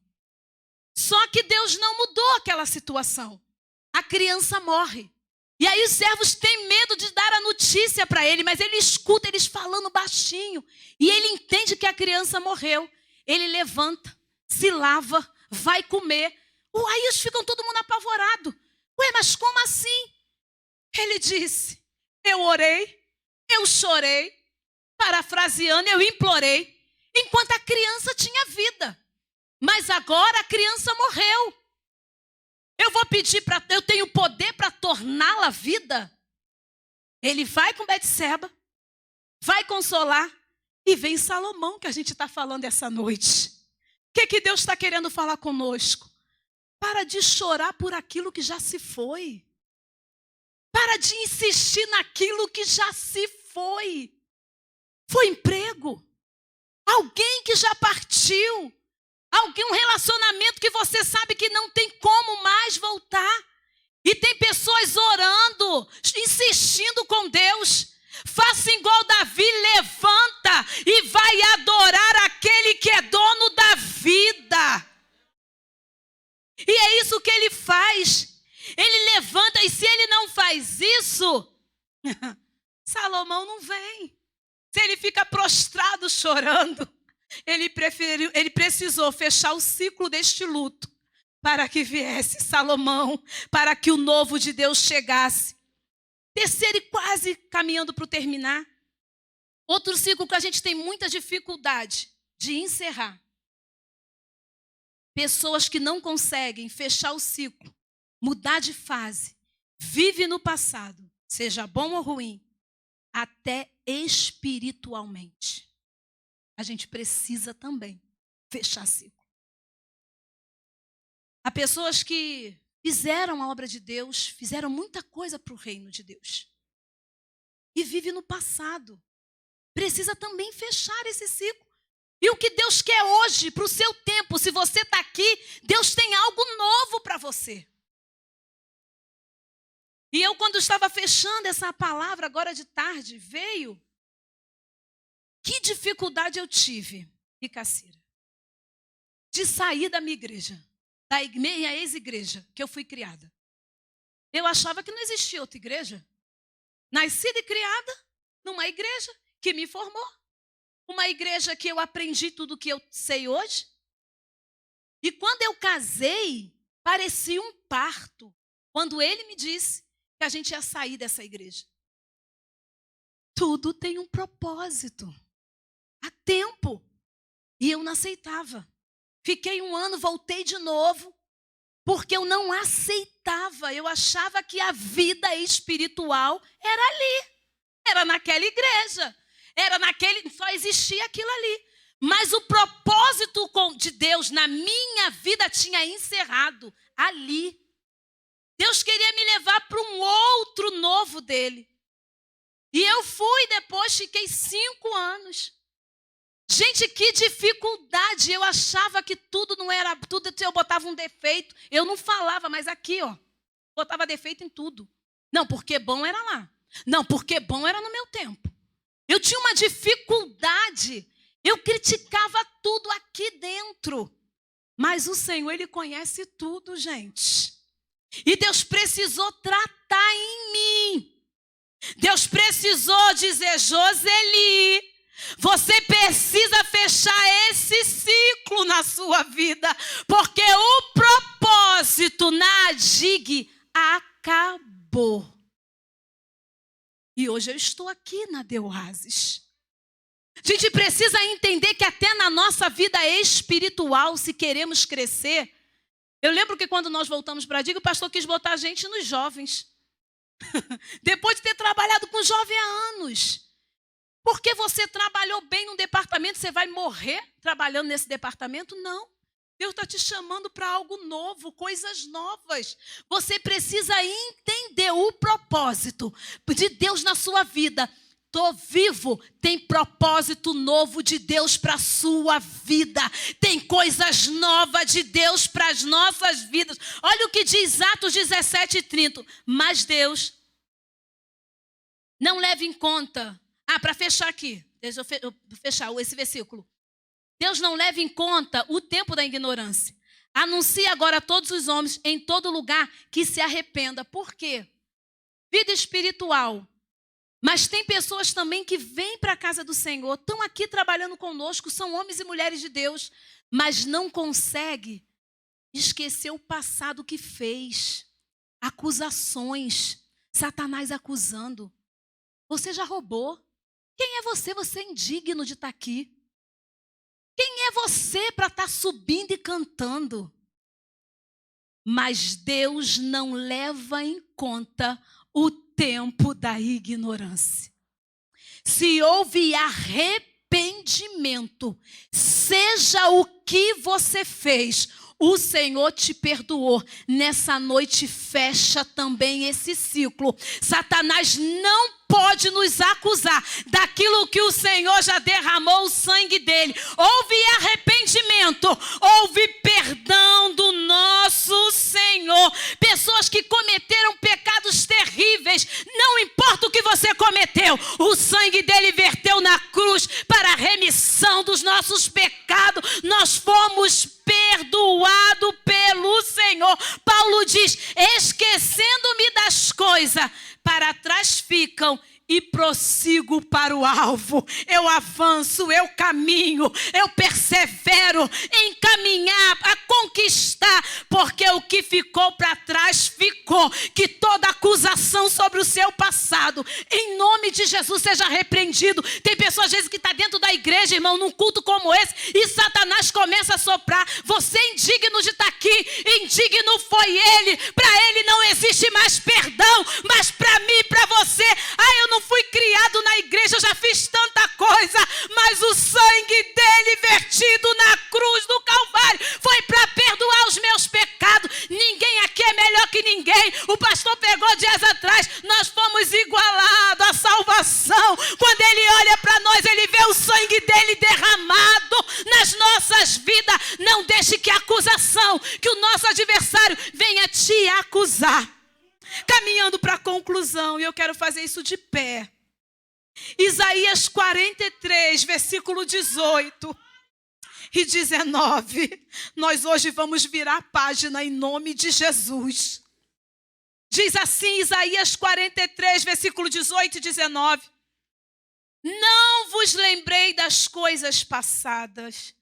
Só que Deus não mudou aquela situação. A criança morre. E aí os servos têm medo de dar a notícia para ele, mas ele escuta eles falando baixinho. E ele entende que a criança morreu. Ele levanta, se lava, vai comer. Aí eles ficam todo mundo apavorado. Ué, mas como assim? Ele disse, eu orei, eu chorei, parafraseando, eu implorei, enquanto a criança tinha vida. Mas agora a criança morreu. Eu vou pedir eu tenho poder para torná-la vida? Ele vai com Betseba, vai consolar, e vem Salomão, que a gente está falando essa noite. O que Deus está querendo falar conosco? Para de chorar por aquilo que já se foi. Para de insistir naquilo que já se foi. Foi emprego. Alguém que já partiu. Um relacionamento que você sabe que não tem como mais voltar. E tem pessoas orando, insistindo com Deus. Faça igual Davi, levanta e vai adorar aquele que é dono da vida. E é isso que ele faz. Ele levanta, e se ele não faz isso, Salomão não vem. Se ele fica prostrado chorando, ele precisou fechar o ciclo deste luto para que viesse Salomão, para que o novo de Deus chegasse. Terceiro, e quase caminhando para o terminar, outro ciclo que a gente tem muita dificuldade de encerrar. Pessoas que não conseguem fechar o ciclo, mudar de fase, vive no passado, seja bom ou ruim, até espiritualmente. A gente precisa também fechar ciclo. Há pessoas que fizeram a obra de Deus, fizeram muita coisa para o reino de Deus. E vive no passado. Precisa também fechar esse ciclo. E o que Deus quer hoje, para o seu tempo, se você está aqui, Deus tem algo novo para você. E eu, quando estava fechando essa palavra agora de tarde, veio. Que dificuldade eu tive, Icacira, de sair da minha igreja, da minha ex-igreja que eu fui criada. Eu achava que não existia outra igreja. Nascida e criada numa igreja que me formou. Uma igreja que eu aprendi tudo o que eu sei hoje. E quando eu casei, parecia um parto. Quando ele me disse que a gente ia sair dessa igreja. Tudo tem um propósito. Há tempo. E eu não aceitava. Fiquei 1 ano, voltei de novo. Porque eu não aceitava. Eu achava que a vida espiritual era ali. Era naquela igreja. Só existia aquilo ali. Mas o propósito de Deus na minha vida tinha encerrado ali. Deus queria me levar para um outro novo dele. E eu fui depois, fiquei 5 anos. Gente, que dificuldade. Eu achava que tudo não era, tudo eu botava um defeito. Eu não falava, mas aqui, ó, botava defeito em tudo. Não, porque bom era lá. Não, porque bom era no meu tempo. Eu tinha uma dificuldade. Eu criticava tudo aqui dentro. Mas o Senhor, Ele conhece tudo, gente. E Deus precisou tratar em mim. Deus precisou dizer, Joseli, você precisa fechar esse ciclo na sua vida. Porque o propósito na ADIG acabou. E hoje eu estou aqui na Deoasis. A gente precisa entender que até na nossa vida espiritual, se queremos crescer. Eu lembro que quando nós voltamos para a ADIG, o pastor quis botar a gente nos jovens. Depois de ter trabalhado com jovem há anos. Porque você trabalhou bem num departamento, você vai morrer trabalhando nesse departamento? Não. Deus está te chamando para algo novo, coisas novas. Você precisa entender o propósito de Deus na sua vida. Estou vivo, tem propósito novo de Deus para a sua vida. Tem coisas novas de Deus para as nossas vidas. Olha o que diz Atos 17:30. Mas Deus não leva em conta. Para fechar aqui, deixa eu fechar esse versículo. Deus não leva em conta o tempo da ignorância. Anuncia agora a todos os homens em todo lugar que se arrependa. Por quê? Vida espiritual. Mas tem pessoas também que vêm para a casa do Senhor, estão aqui trabalhando conosco, são homens e mulheres de Deus, mas não conseguem esquecer o passado que fez. Acusações, Satanás acusando. Você já roubou. Quem é você? Você é indigno de estar aqui. Quem é você para estar subindo e cantando? Mas Deus não leva em conta o tempo da ignorância. Se houve arrependimento, seja o que você fez, o Senhor te perdoou. Nessa noite fecha também esse ciclo. Satanás não pode nos acusar daquilo que o Senhor já derramou o sangue dele. Houve arrependimento, houve perdão do nosso Senhor. Pessoas que cometeram pecados terríveis, não importa o que você cometeu, o sangue dele verteu na cruz para a remissão dos nossos pecados. Nós fomos perdoados pelo Senhor. Paulo diz: esquecendo-me das coisas para trás ficam e prossigo para o alvo. Eu avanço, eu caminho, eu persevero em caminhar, a conquistar, porque o que ficou para trás ficou. Que toda acusação sobre o seu passado, em nome de Jesus, seja repreendido. Tem pessoas às vezes que está dentro da igreja, irmão, num culto como esse, e Satanás começa a soprar: você é indigno de estar aqui, indigno foi ele, para ele não existe mais perdão, mas para mim e para você, eu não fui criado na igreja, eu já fiz tanta coisa, mas o sangue dele vertido na cruz do Calvário foi para perdoar os meus pecados. Ninguém aqui é melhor que ninguém. O pastor pegou dias atrás, nós fomos igualados à salvação. Quando ele olha para nós, ele vê o sangue dele derramado nas nossas vidas. Não deixe que a acusação, que o nosso adversário venha te acusar. Caminhando para a conclusão, e eu quero fazer isso de pé. Isaías 43, versículo 18 e 19. Nós hoje vamos virar a página em nome de Jesus. Diz assim Isaías 43, versículo 18 e 19. Não vos lembrei das coisas passadas,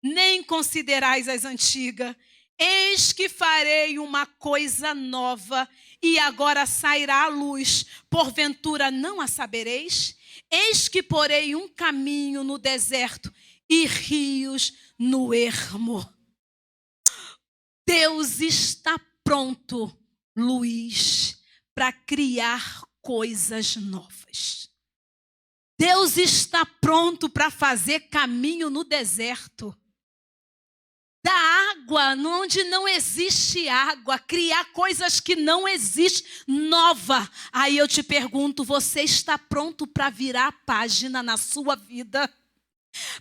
nem considerais as antigas. Eis que farei uma coisa nova, e agora sairá a luz. Porventura não a sabereis? Eis que porei um caminho no deserto e rios no ermo. Deus está pronto, Luiz, para criar coisas novas. Deus está pronto para fazer caminho no deserto. Da água, onde não existe água, criar coisas que não existem, nova. Aí eu te pergunto, você está pronto para virar a página na sua vida?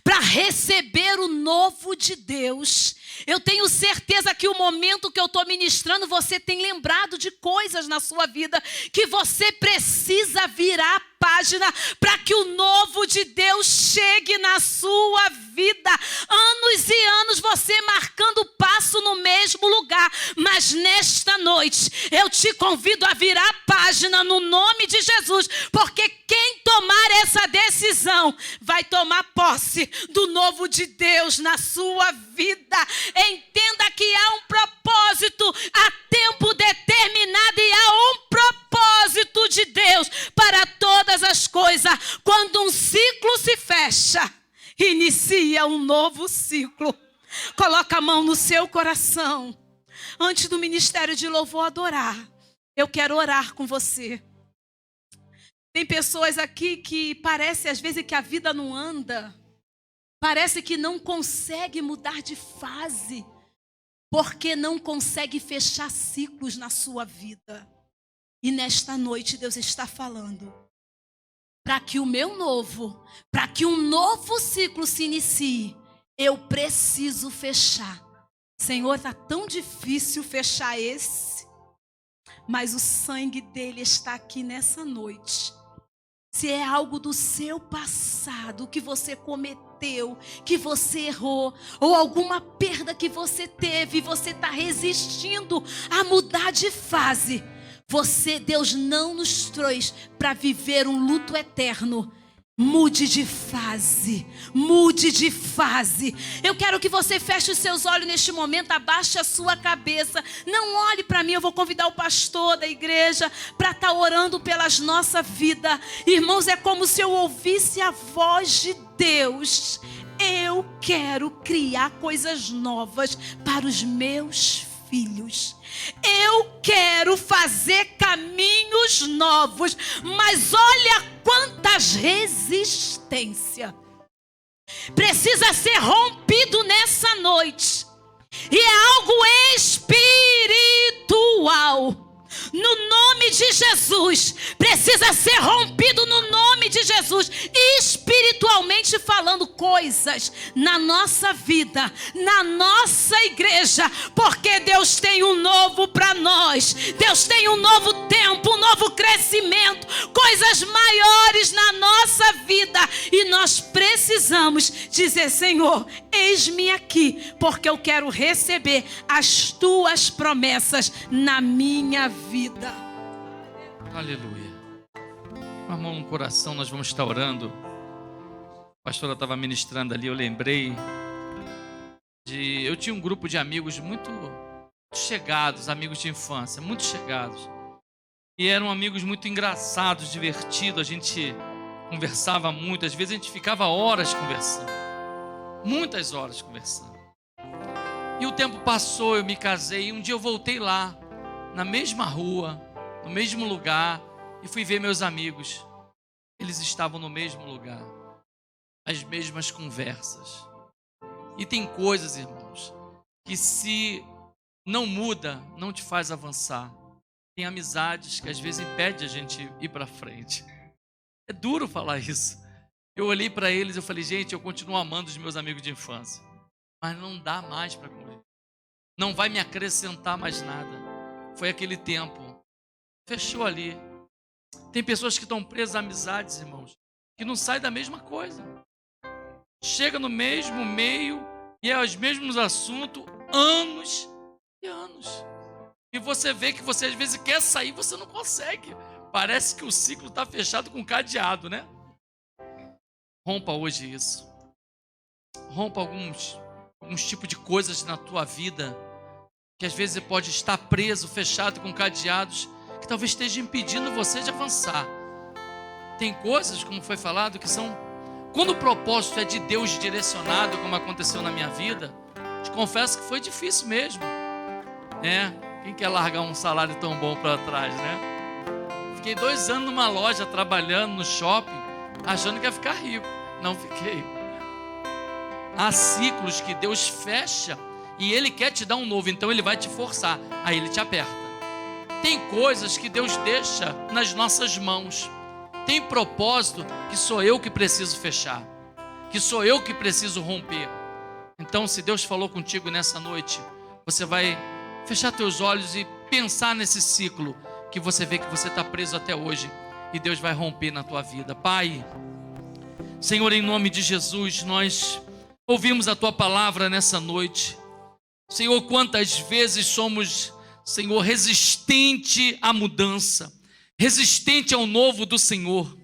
Para receber o novo de Deus? Eu tenho certeza que o momento que eu estou ministrando, você tem lembrado de coisas na sua vida que você precisa virar a página para que o novo de Deus chegue na sua vida. Anos e anos você marcando passo no mesmo lugar, mas nesta noite eu te convido a virar a página no nome de Jesus, porque quem tomar essa decisão vai tomar posse do novo de Deus na sua vida. Entenda que há um propósito a tempo determinado e há um propósito de Deus para todas as coisas. Quando um ciclo se fecha, inicia um novo ciclo. Coloca a mão no seu coração. Antes do ministério de louvor adorar, eu quero orar com você. Tem pessoas aqui que parece às vezes que a vida não anda. Parece que não consegue mudar de fase, porque não consegue fechar ciclos na sua vida. E nesta noite Deus está falando, para que o meu novo, para que um novo ciclo se inicie, eu preciso fechar. Senhor, está tão difícil fechar esse, mas o sangue dele está aqui nessa noite. Se é algo do seu passado que você cometeu, que você errou, ou alguma perda que você teve, e você está resistindo a mudar de fase, Deus não nos trouxe para viver um luto eterno. Mude de fase, mude de fase. Eu quero que você feche os seus olhos neste momento, abaixe a sua cabeça. Não olhe para mim, eu vou convidar o pastor da igreja para estar orando pelas nossas vidas. Irmãos, é como se eu ouvisse a voz de Deus. Eu quero criar coisas novas para os meus filhos. Eu quero fazer caminhos novos, mas olha quantas resistências precisa ser rompido nessa noite. E é algo espiritual. No nome de Jesus, precisa ser rompido no nome de Jesus, espiritualmente falando, coisas na nossa vida, na nossa igreja, porque Deus tem um novo para nós, Deus tem um novo tempo, um novo crescimento, coisas maiores na nossa vida, e nós precisamos dizer: Senhor, eis-me aqui, porque eu quero receber as tuas promessas na minha vida. Aleluia. Com a mão no coração, nós vamos estar orando. A pastora estava ministrando ali, eu lembrei eu tinha um grupo de amigos muito chegados, amigos de infância, muito chegados. E eram amigos muito engraçados, divertidos, a gente conversava muito, às vezes a gente ficava horas conversando. Muitas horas conversando. E o tempo passou, eu me casei, e um dia eu voltei lá, na mesma rua, no mesmo lugar, e fui ver meus amigos. Eles estavam no mesmo lugar, as mesmas conversas. E tem coisas, irmãos, que se não muda, não te faz avançar. Tem amizades que às vezes impedem a gente ir para frente. É duro falar isso. Eu olhei para eles e falei: gente, eu continuo amando os meus amigos de infância, mas não dá mais para conviver. Não vai me acrescentar mais nada. Foi aquele tempo. Fechou ali. Tem pessoas que estão presas a amizades, irmãos, que não saem da mesma coisa. Chega no mesmo meio e é os mesmos assuntos, anos e anos. E você vê que você às vezes quer sair, você não consegue. Parece que o ciclo está fechado com cadeado, né? Rompa hoje isso. Rompa alguns tipos de coisas na tua vida que às vezes pode estar preso, fechado com cadeados, que talvez esteja impedindo você de avançar. Tem coisas, como foi falado, que são... Quando o propósito é de Deus direcionado, como aconteceu na minha vida, te confesso que foi difícil mesmo. Quem quer largar um salário tão bom para trás, né? Fiquei 2 anos numa loja, trabalhando no shopping, achando que ia ficar rico. Não fiquei. Há ciclos que Deus fecha e Ele quer te dar um novo, então Ele vai te forçar, aí Ele te aperta. Tem coisas que Deus deixa nas nossas mãos. Tem propósito que sou eu que preciso fechar, que sou eu que preciso romper. Então, se Deus falou contigo nessa noite, você vai fechar teus olhos e pensar nesse ciclo que você vê que você está preso até hoje, e Deus vai romper na tua vida. Pai, Senhor, em nome de Jesus, nós ouvimos a tua palavra nessa noite. Senhor, quantas vezes somos, Senhor, resistente à mudança, resistente ao novo do Senhor.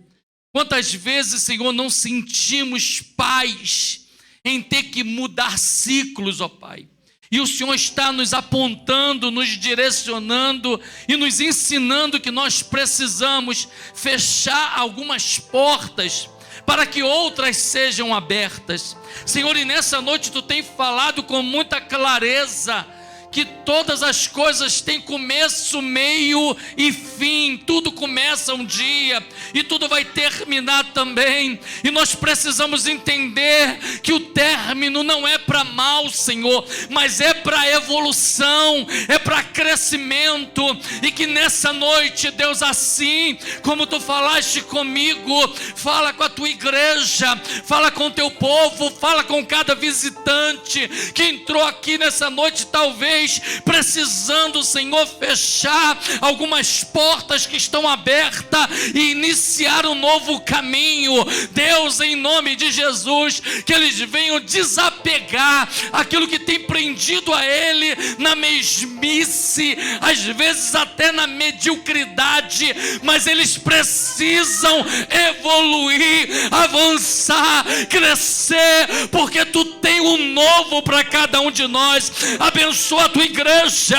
Quantas vezes, Senhor, não sentimos paz em ter que mudar ciclos, ó Pai. E o Senhor está nos apontando, nos direcionando e nos ensinando que nós precisamos fechar algumas portas para que outras sejam abertas. Senhor, e nessa noite Tu tem falado com muita clareza que todas as coisas têm começo, meio e fim. Tudo começa um dia e tudo vai terminar também. E nós precisamos entender que o término não é para mal, Senhor, mas é para evolução, é para crescimento. E que nessa noite, Deus, assim como Tu falaste comigo, fala com a Tua igreja, fala com o Teu povo, fala com cada visitante que entrou aqui nessa noite, talvez precisando, Senhor, fechar algumas portas que estão abertas e iniciar um novo caminho. Deus, em nome de Jesus, que eles venham desapegar aquilo que tem prendido a Ele na mesmice, às vezes a até na mediocridade, mas eles precisam evoluir, avançar, crescer, porque tu tem um novo para cada um de nós. Abençoa a tua igreja.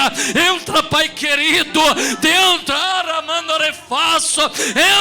Entra, Pai querido,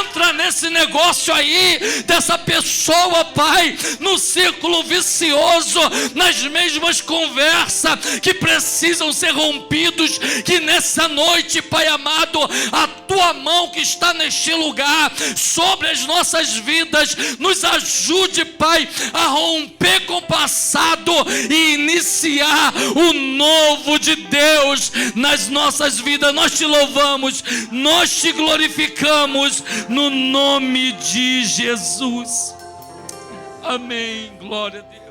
entra nesse negócio aí, dessa pessoa, Pai, no círculo vicioso, nas mesmas conversas que precisam ser rompidos, que nessa noite, Pai amado, a tua mão que está neste lugar, sobre as nossas vidas, nos ajude, Pai, a romper com o passado e iniciar o novo de Deus nas nossas vidas. Nós te louvamos, nós te glorificamos, no nome de Jesus. Amém. Glória a Deus.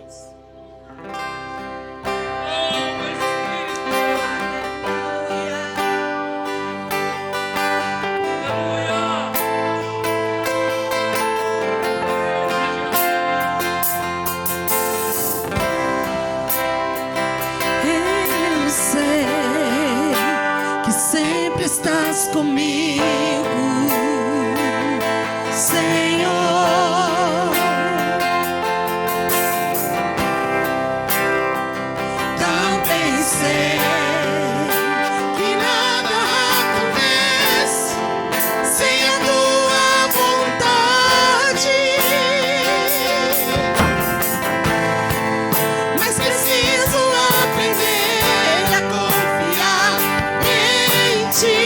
Eu sei que sempre estás comigo, Senhor. Também sei que nada acontece sem a tua vontade, mas preciso aprender a confiar em ti.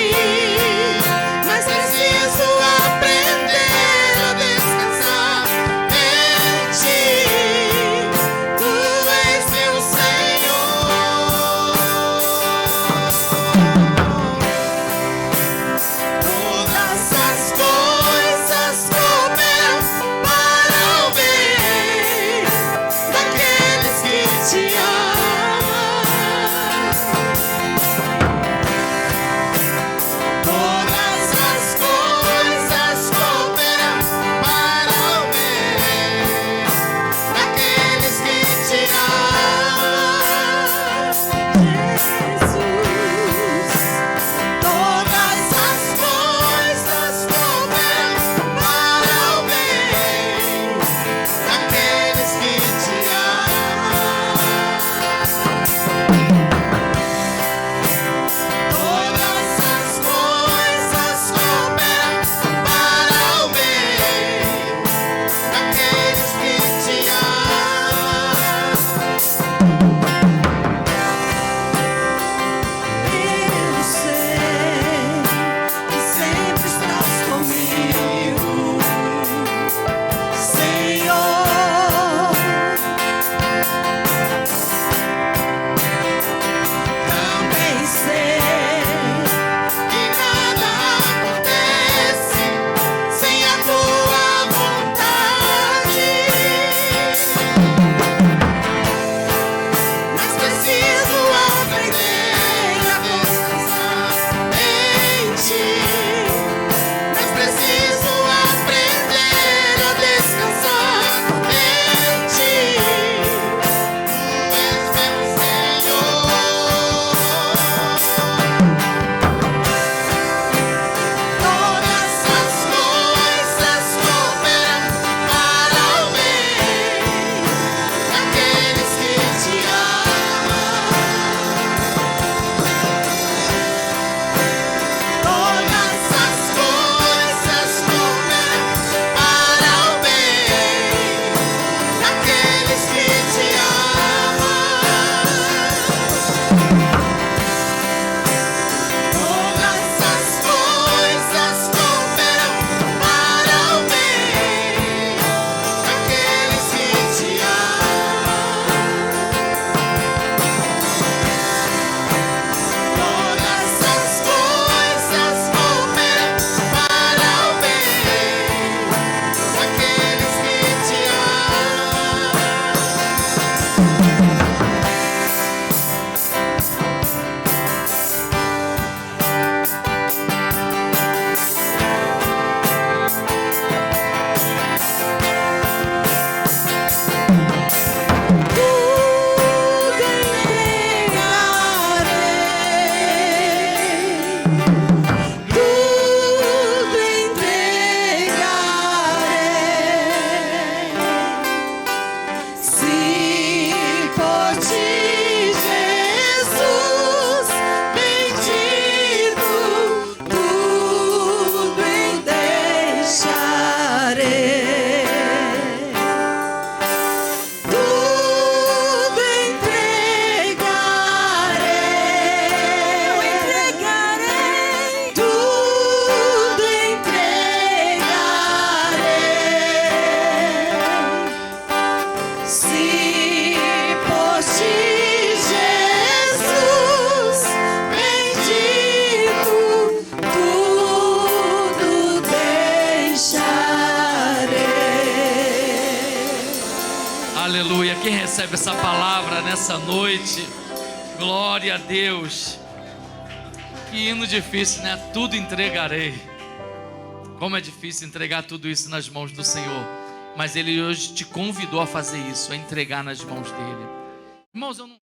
Aleluia. Quem recebe essa palavra nessa noite? Glória a Deus. Que hino difícil, né? Tudo entregarei. Como é difícil entregar tudo isso nas mãos do Senhor. Mas Ele hoje te convidou a fazer isso, a entregar nas mãos dEle. Irmãos, eu não...